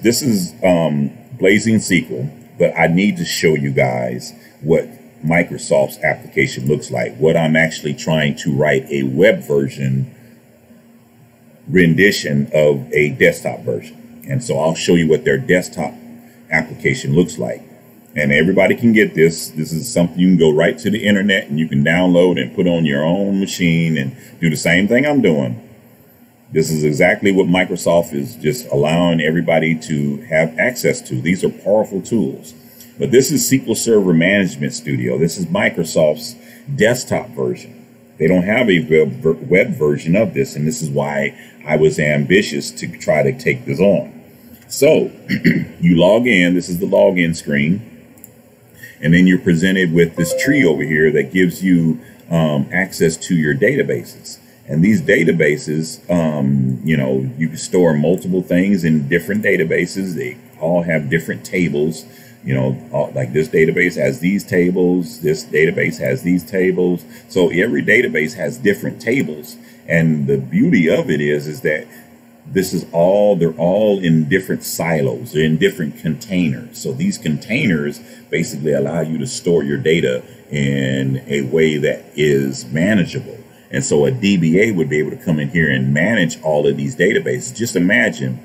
BlazingSql, but I need to show you guys what Microsoft's application looks like. What I'm actually trying to write a web version rendition of a desktop version, and so I'll show you what their desktop application looks like. And everybody can get this. This is something you can go right to the internet and you can download and put on your own machine and do the same thing I'm doing. This is exactly what Microsoft is just allowing everybody to have access to. These are powerful tools. But this is SQL Server Management Studio. This is Microsoft's desktop version. They don't have a web version of this, and this is why I was ambitious to try to take this on. So you log in. This is the login screen. And then you're presented with this tree over here that gives you access to your databases. And these databases, you know, you can store multiple things in different databases. They all have different tables. You know, like this database has these tables. This database has these tables. So every database has different tables. And the beauty of it is that they're all in different silos. They're in different containers. So these containers basically allow you to store your data in a way that is manageable. And so a DBA would be able to come in here and manage all of these databases. Just imagine,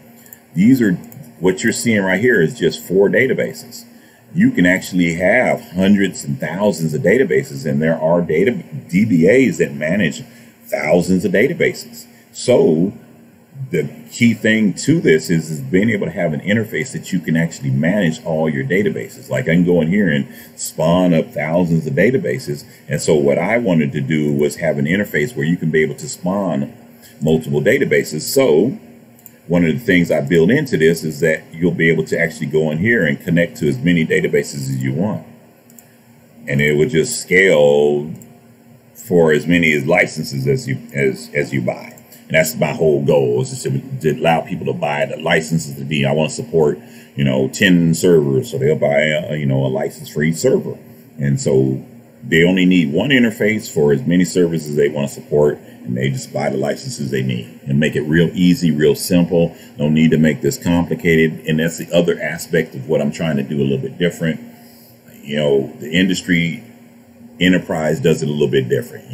what you're seeing right here is just 4 databases. You can actually have hundreds and thousands of databases, and there are DBAs that manage thousands of databases. So the key thing to this is being able to have an interface that you can actually manage all your databases. Like I can go in here and spawn up thousands of databases. And so what I wanted to do was have an interface where you can be able to spawn multiple databases. So one of the things I built into this is that you'll be able to actually go in here and connect to as many databases as you want. And it will just scale for as many licenses as you buy. And that's my whole goal, is to allow people to buy the licenses to be. I want to support, 10 servers, so they'll buy a license for each server. And so they only need one interface for as many servers as they want to support, and they just buy the licenses they need and make it real easy, real simple. No need to make this complicated. And that's the other aspect of what I'm trying to do a little bit different. The industry enterprise does it a little bit different,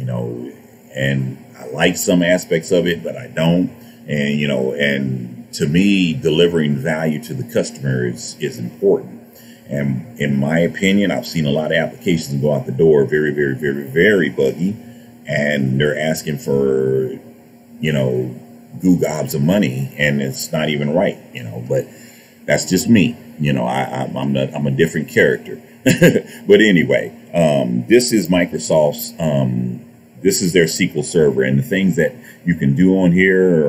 and I like some aspects of it, but I don't. And, and to me, delivering value to the customer is important. And in my opinion, I've seen a lot of applications go out the door very, very, very, very buggy. And they're asking for, goo gobs of money, and it's not even right, but that's just me. I'm a different character. But anyway, this is Microsoft's, this is their SQL Server, and the things that you can do on here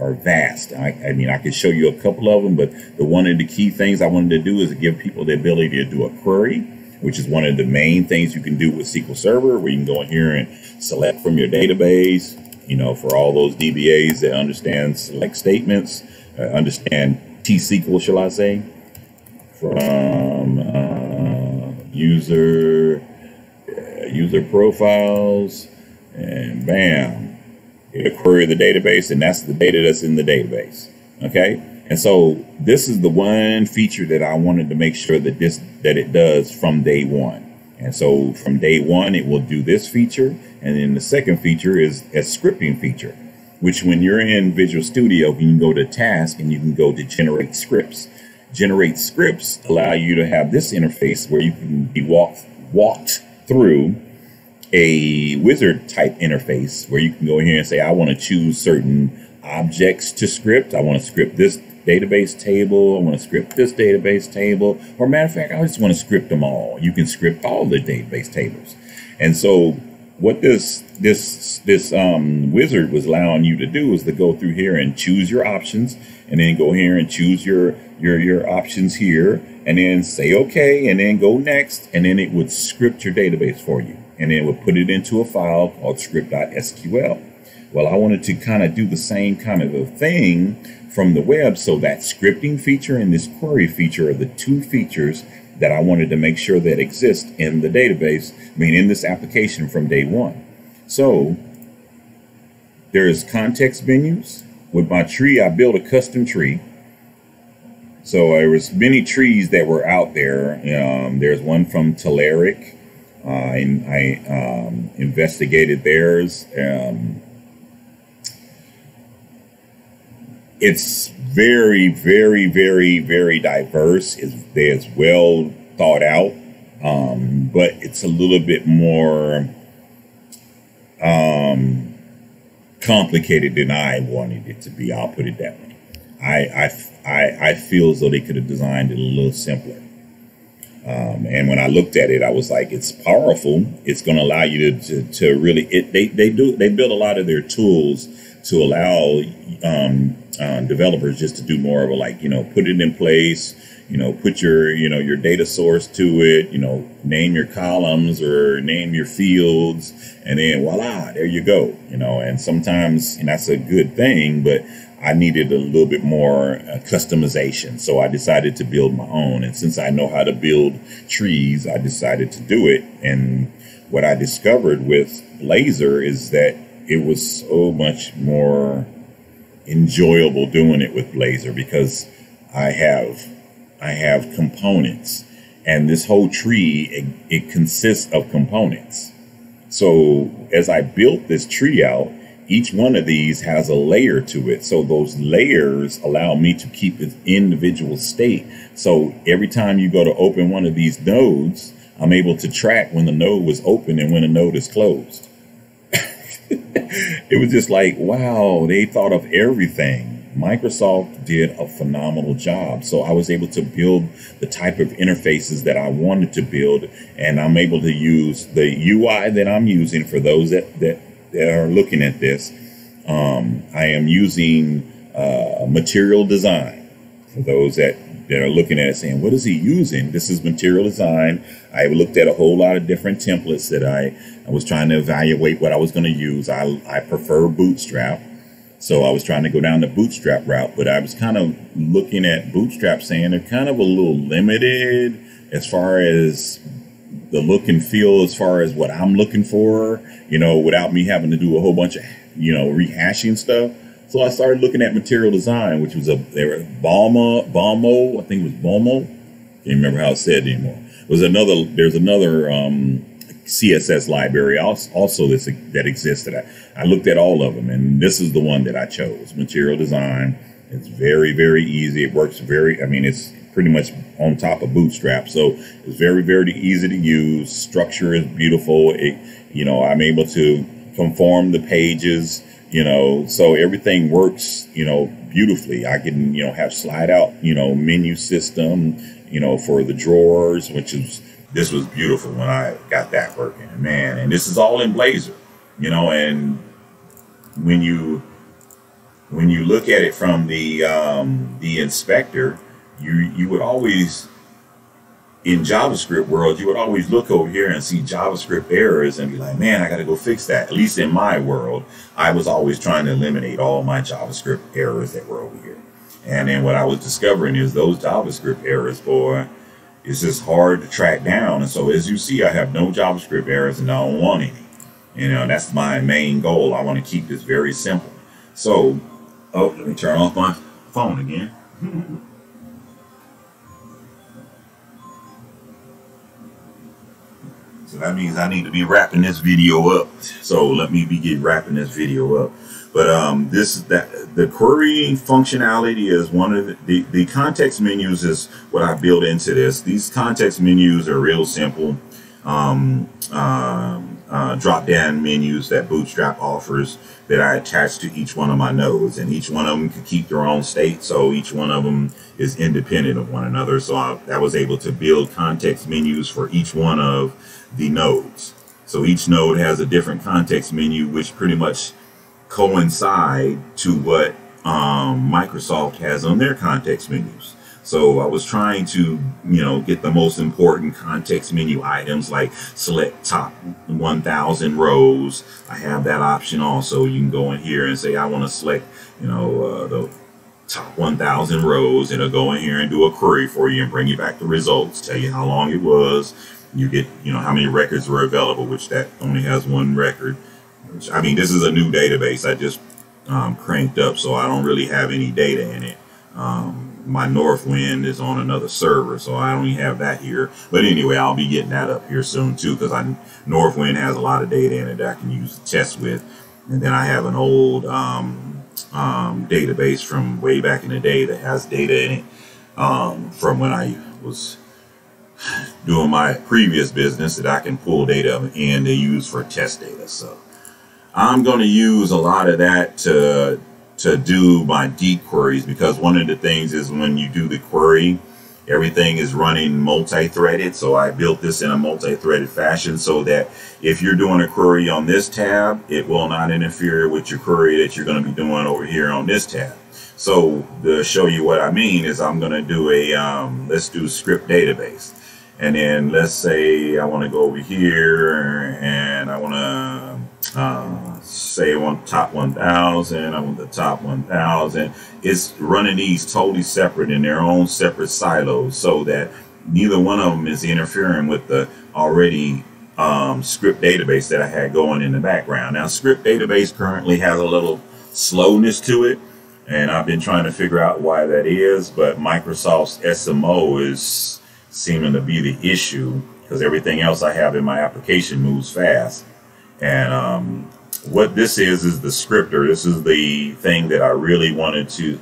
are vast. I mean, I could show you a couple of them, but one of the key things I wanted to do is to give people the ability to do a query, which is one of the main things you can do with SQL Server, where you can go in here and select from your database, for all those DBAs that understand select statements, understand T-SQL, shall I say, from user profiles, and bam, it'll query the database, and that's the data that's in the database. Okay, and so this is the one feature that I wanted to make sure that it does from day one. And so from day one, it will do this feature, and then the second feature is a scripting feature, which when you're in Visual Studio, you can go to Task and you can go to Generate Scripts. Generate Scripts allow you to have this interface where you can be walked through a wizard type interface where you can go in here and say, I want to choose certain objects to script. I want to script this database table. I want to script this database table. Or matter of fact, I just want to script them all. You can script all the database tables. And so what this wizard was allowing you to do is to go through here and choose your options, and then go here and choose your options here, and then say okay, and then go next, and then it would script your database for you, and then it would put it into a file called script.sql. Well, I wanted to kind of do the same kind of a thing from the web. So that scripting feature and this query feature are the two features that I wanted to make sure that exist in the database, in this application from day one. So there's context menus. With my tree, I built a custom tree. So there was many trees that were out there. There's one from Telerik. I investigated theirs. It's very, very, very, very diverse. It's well thought out, but it's a little bit more complicated than I wanted it to be. I'll put it that way. I feel as though they could have designed it a little simpler. And when I looked at it, I was like, it's powerful. It's going to allow you to really, they build a lot of their tools to allow developers just to do more of a, put it in place, put your data source to it, name your columns or name your fields, and then voila, there you go, and sometimes, and that's a good thing, but I needed a little bit more customization. So I decided to build my own. And since I know how to build trees, I decided to do it. And what I discovered with Blazor is that it was so much more enjoyable doing it with Blazor, because I have components, and this whole tree, it consists of components. So as I built this tree out, each one of these has a layer to it. So those layers allow me to keep its individual state. So every time you go to open one of these nodes, I'm able to track when the node was open and when a node is closed. It was just like, wow, they thought of everything. Microsoft did a phenomenal job. So I was able to build the type of interfaces that I wanted to build, and I'm able to use the UI that I'm using for those that are looking at this. I am using material design for those that are looking at it saying, what is he using? This is material design. I looked at a whole lot of different templates that I was trying to evaluate what I was going to use. I prefer Bootstrap. So I was trying to go down the Bootstrap route, but I was kind of looking at Bootstrap saying they're kind of a little limited as far as the look and feel, as far as what I'm looking for, without me having to do a whole bunch of, rehashing stuff. So I started looking at material design, which was Balmo, I think it was Balmo. Can't remember how it said anymore. There's another CSS library also that existed. I looked at all of them, and this is the one that I chose, material design. It's very, very easy. It works it's pretty much on top of Bootstrap. So it's very, very easy to use. Structure is beautiful. I'm able to conform the pages, so everything works, beautifully. I can, have slide out, menu system, for the drawers, this was beautiful when I got that working, man. And this is all in Blazor, and when you look at it from the inspector, you would always, in JavaScript world, you would always look over here and see JavaScript errors and be like, man, I got to go fix that. At least in my world, I was always trying to eliminate all my JavaScript errors that were over here. And then what I was discovering is those JavaScript errors, boy, it's just hard to track down. And so as you see, I have no JavaScript errors and I don't want any. That's my main goal. I want to keep this very simple. So, let me turn off my phone again. So that means I need to be wrapping this video up. So let me begin wrapping this video up. But the query functionality is one of the context menus is what I built into this. These context menus are real simple drop-down menus that Bootstrap offers that I attach to each one of my nodes, and each one of them can keep their own state. So each one of them is independent of one another. So I was able to build context menus for each one of the nodes. So each node has a different context menu, which pretty much coincide to what Microsoft has on their context menus. So I was trying to, get the most important context menu items, like select top 1,000 rows. I have that option also. You can go in here and say, I want to select, the top 1,000 rows. It'll go in here and do a query for you and bring you back the results, tell you how long it was. You get, how many records were available, which that only has one record. I mean, this is a new database I just cranked up, so I don't really have any data in it. My Northwind is on another server, so I don't even have that here. But anyway, I'll be getting that up here soon too, because Northwind has a lot of data in it that I can use to test with. And then I have an old database from way back in the day that has data in it from when I was doing my previous business that I can pull data in to use for test data. So I'm going to use a lot of that to do my deep queries, because one of the things is when you do the query, everything is running multi-threaded. So I built this in a multi-threaded fashion so that if you're doing a query on this tab, it will not interfere with your query that you're going to be doing over here on this tab. So to show you what I mean is I'm going to do let's do script database. And then let's say I want to go over here and I want to say I want top 1,000. I want the top 1,000. It's running these totally separate in their own separate silos, so that neither one of them is interfering with the already script database that I had going in the background. Now, script database currently has a little slowness to it, and I've been trying to figure out why that is, but Microsoft's SMO is seeming to be the issue, because everything else I have in my application moves fast. And what this is the scripter. This is the thing that I really wanted to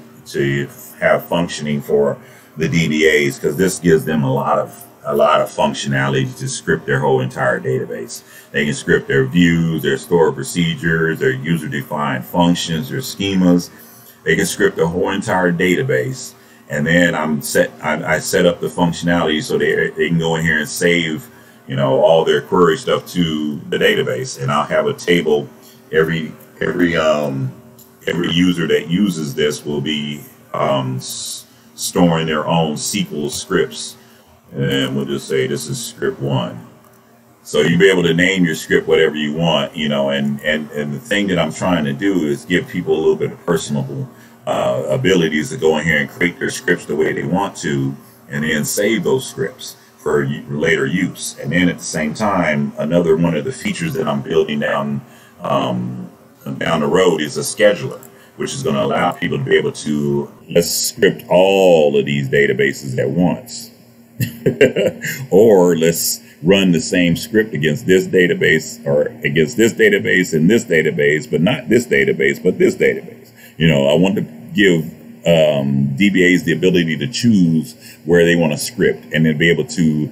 have functioning for the DBAs, because this gives them a lot of functionality to script their whole entire database. They can script their views, their stored procedures, their user-defined functions, their schemas. They can script the whole entire database. And then I set up the functionality so they can go in here and save, all their query stuff to the database. And I'll have a table. Every user that uses this will be storing their own SQL scripts. And we'll just say this is script 1. So you'll be able to name your script whatever you want, and the thing that I'm trying to do is give people a little bit of personal abilities to go in here and create their scripts the way they want to, and then save those scripts for later use. And then at the same time, another one of the features that I'm building down the road is a scheduler, which is going to allow people to be able to let's script all of these databases at once. Or let's run the same script against this database, or against this database and this database, but not this database, but this database. I want to give DBAs the ability to choose where they want to script, and then be able to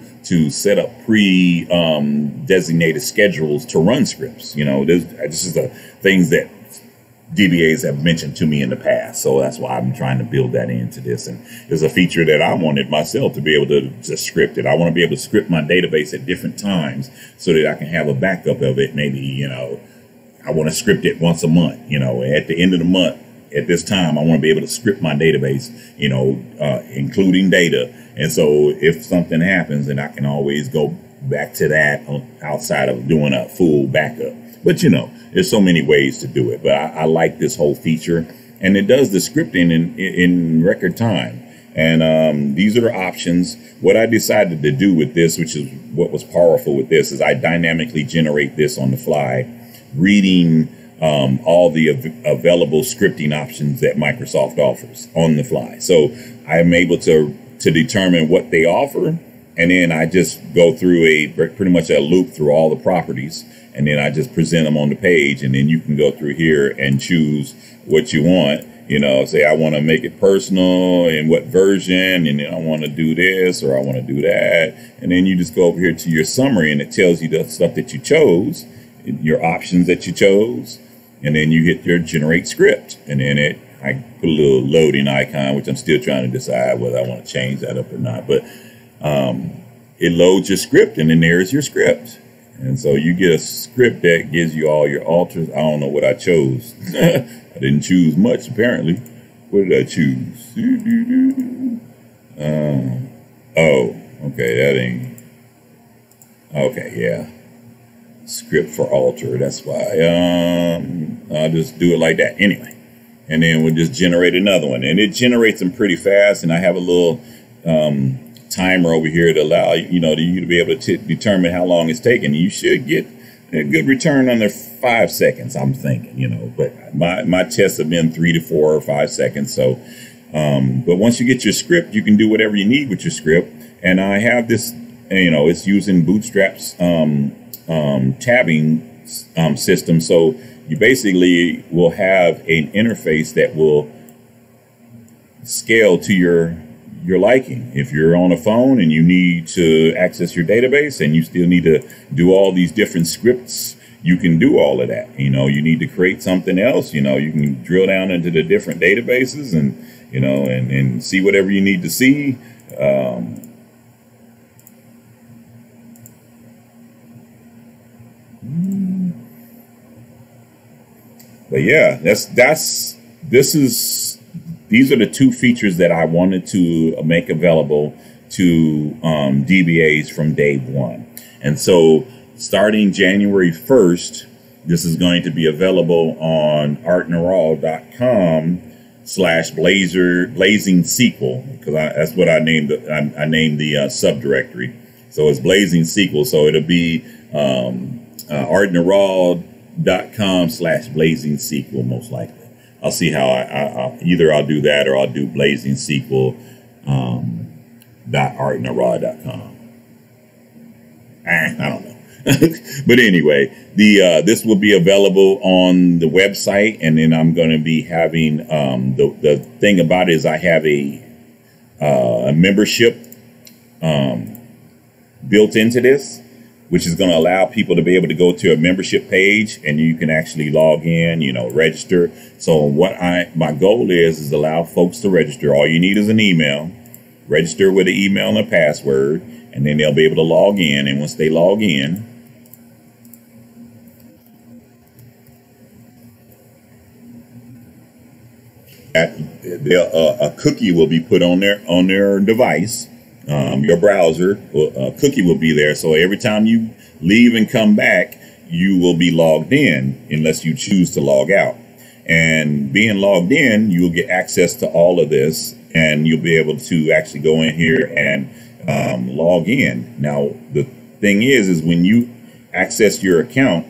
set up pre-designated schedules to run scripts. This is the things that DBAs have mentioned to me in the past. So that's why I'm trying to build that into this. And there's a feature that I wanted myself to be able to script it. I want to be able to script my database at different times so that I can have a backup of it. Maybe, I want to script it once a month, at the end of the month. At this time, I want to be able to script my database, including data. And so if something happens, then I can always go back to that outside of doing a full backup. But, there's so many ways to do it. But I like this whole feature, and it does the scripting in record time. And these are the options. What I decided to do with this, which is what was powerful with this, is I dynamically generate this on the fly, reading all the available scripting options that Microsoft offers on the fly. So I'm able to determine what they offer, and then I just go through pretty much a loop through all the properties, and then I just present them on the page, and then you can go through here and choose what you want. Say I want to make it personal and what version, and then I want to do this or I want to do that, and then you just go over here to your summary, and it tells you the stuff that you chose, your options that you chose. And then you hit your generate script, and then I put a little loading icon, which I'm still trying to decide whether I want to change that up or not. But it loads your script, and then there's your script. And so you get a script that gives you all your alters. I don't know what I chose. I didn't choose much, apparently. What did I choose? Oh, okay, that ain't, okay, yeah. Script for alter, that's why. I'll just do it like that anyway. And then we'll just generate another one. And it generates them pretty fast, and I have a little timer over here to allow, you to be able to determine how long it's taking. You should get a good return under 5 seconds, I'm thinking, but my tests have been 3 to 4 or 5 seconds. So, but once you get your script, you can do whatever you need with your script. And I have this, it's using Bootstrap's tabbing system. So you basically will have an interface that will scale to your liking. If you're on a phone and you need to access your database and you still need to do all these different scripts, you can do all of that. You need to create something else, you can drill down into the different databases and, and see whatever you need to see. But yeah, these are the two features that I wanted to make available to DBAs from day one. And so starting January 1st, this is going to be available on artandrawal.com/BlazingSql, because that's what I named the subdirectory. So it's BlazingSql. So it'll be artandrawal.com/BlazingSql most likely. I'll see how either I'll do that or I'll do BlazingSql .artandrawal.com. I don't know. But anyway, this will be available on the website, and then I'm going to be having the thing about it is I have a membership built into this, which is going to allow people to be able to go to a membership page and you can actually log in, register. So my goal is allow folks to register. All you need is an email, register with an email and a password, and then they'll be able to log in. And once they log in, a cookie will be put on their device. Your browser, a cookie will be there. So every time you leave and come back, you will be logged in unless you choose to log out. And being logged in, you will get access to all of this, and you'll be able to actually go in here and log in. Now, the thing is when you access your account,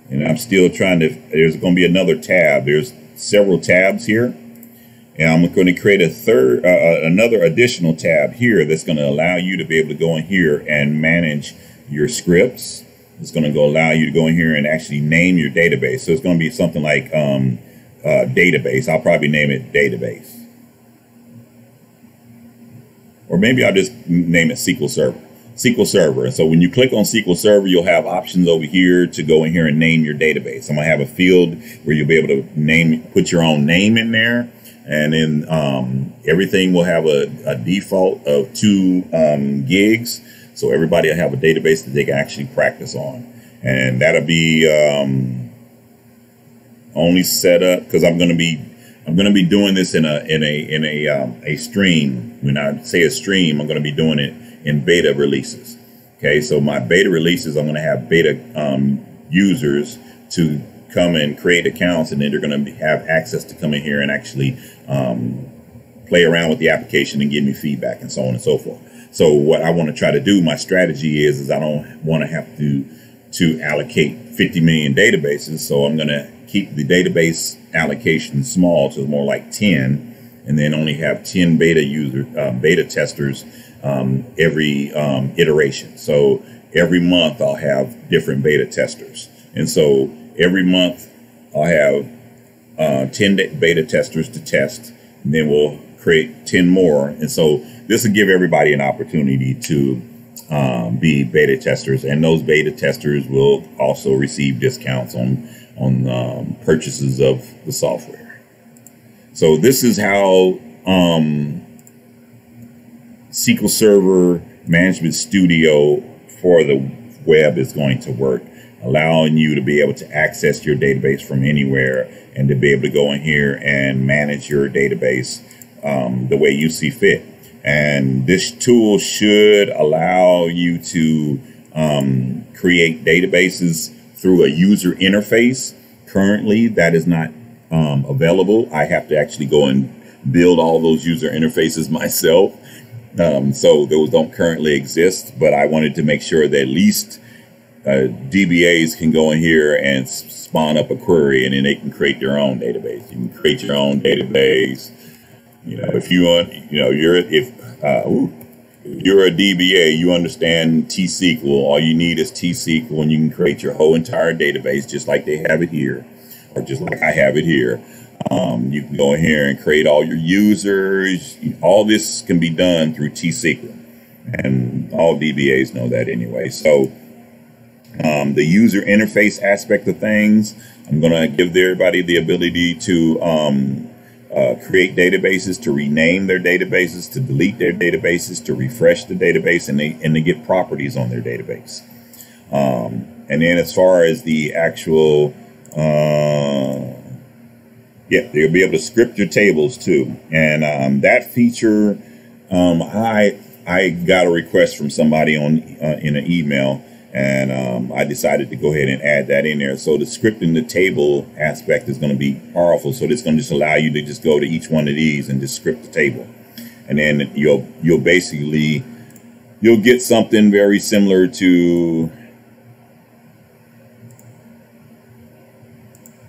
and I'm still trying to, there's going to be another tab. There's several tabs here. And I'm going to create another additional tab here that's going to allow you to be able to go in here and manage your scripts. It's going to allow you to go in here and actually name your database. So it's going to be something like database. I'll probably name it database. Or maybe I'll just name it SQL Server. SQL Server. And so when you click on SQL Server, you'll have options over here to go in here and name your database. I'm going to have a field where you'll be able to put your own name in there. And then everything will have a default of 2 gigs. So everybody will have a database that they can actually practice on. And that'll be only set up because I'm going to be doing this in a stream. When I say a stream, I'm going to be doing it in beta releases. Okay, so my beta releases, I'm going to have beta users to come and create accounts, and then they're going to have access to come in here and actually play around with the application and give me feedback and so on and so forth. So what I want to try to do, my strategy is I don't want to have to allocate 50 million databases. So I'm going to keep the database allocation small to more like 10, and then only have 10 beta testers every iteration. So every month I'll have different beta testers. And so every month I'll have 10 beta testers to test, and then we'll create 10 more. And so this will give everybody an opportunity to be beta testers, and those beta testers will also receive discounts on purchases of the software. So this is how SQL Server Management Studio for the web is going to work, allowing you to be able to access your database from anywhere and to be able to go in here and manage your database the way you see fit. And this tool should allow you to create databases through a user interface. Currently, that is not available. I have to actually go and build all those user interfaces myself. So those don't currently exist, but I wanted to make sure that at least DBAs can go in here and spawn up a query, and then they can create their own database. You can create your own database. You know, if you want, you know, if you're a DBA, you understand T-SQL. All you need is T-SQL, and you can create your whole entire database just like they have it here, or just like I have it here. You can go in here and create all your users. All this can be done through T-SQL, and all DBAs know that anyway. So the user interface aspect of things, I'm going to give everybody the ability to create databases, to rename their databases, to delete their databases, to refresh the database, and to get properties on their database. And then as far as the actual, they'll be able to script your tables too. And that feature, I got a request from somebody in an email, and I decided to go ahead and add that in there. So the scripting the table aspect is going to be powerful. So it's going to just allow you to just go to each one of these and just script the table, and then you'll basically get something very similar to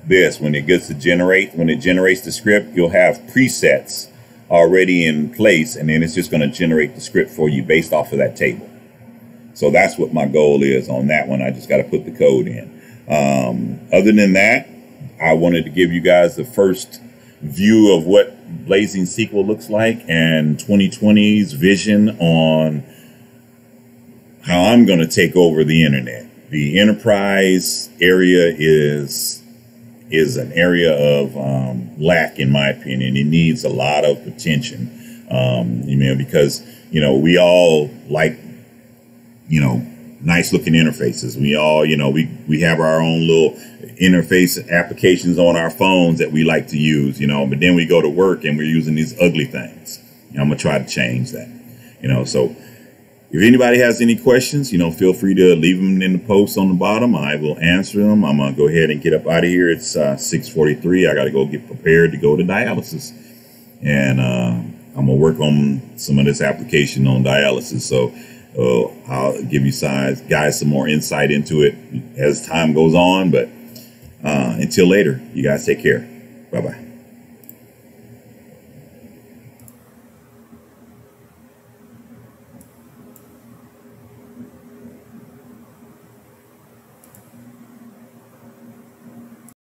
this. When it generates the script, you'll have presets already in place, and then it's just going to generate the script for you based off of that table. So that's what my goal is on that one. I just got to put the code in. Other than that, I wanted to give you guys the first view of what BlazingSql looks like and 2020's vision on how I'm going to take over the internet. The enterprise area is an area of lack, in my opinion. It needs a lot of attention, because, we all like, nice looking interfaces. We all, we have our own little interface applications on our phones that we like to use, but then we go to work and we're using these ugly things. I'm going to try to change that, so if anybody has any questions, feel free to leave them in the post on the bottom. I will answer them. I'm going to go ahead and get up out of here. It's 6:43. I got to go get prepared to go to dialysis. And I'm going to work on some of this application on dialysis. So I'll give you guys some more insight into it as time goes on. But until later, you guys take care. Bye-bye.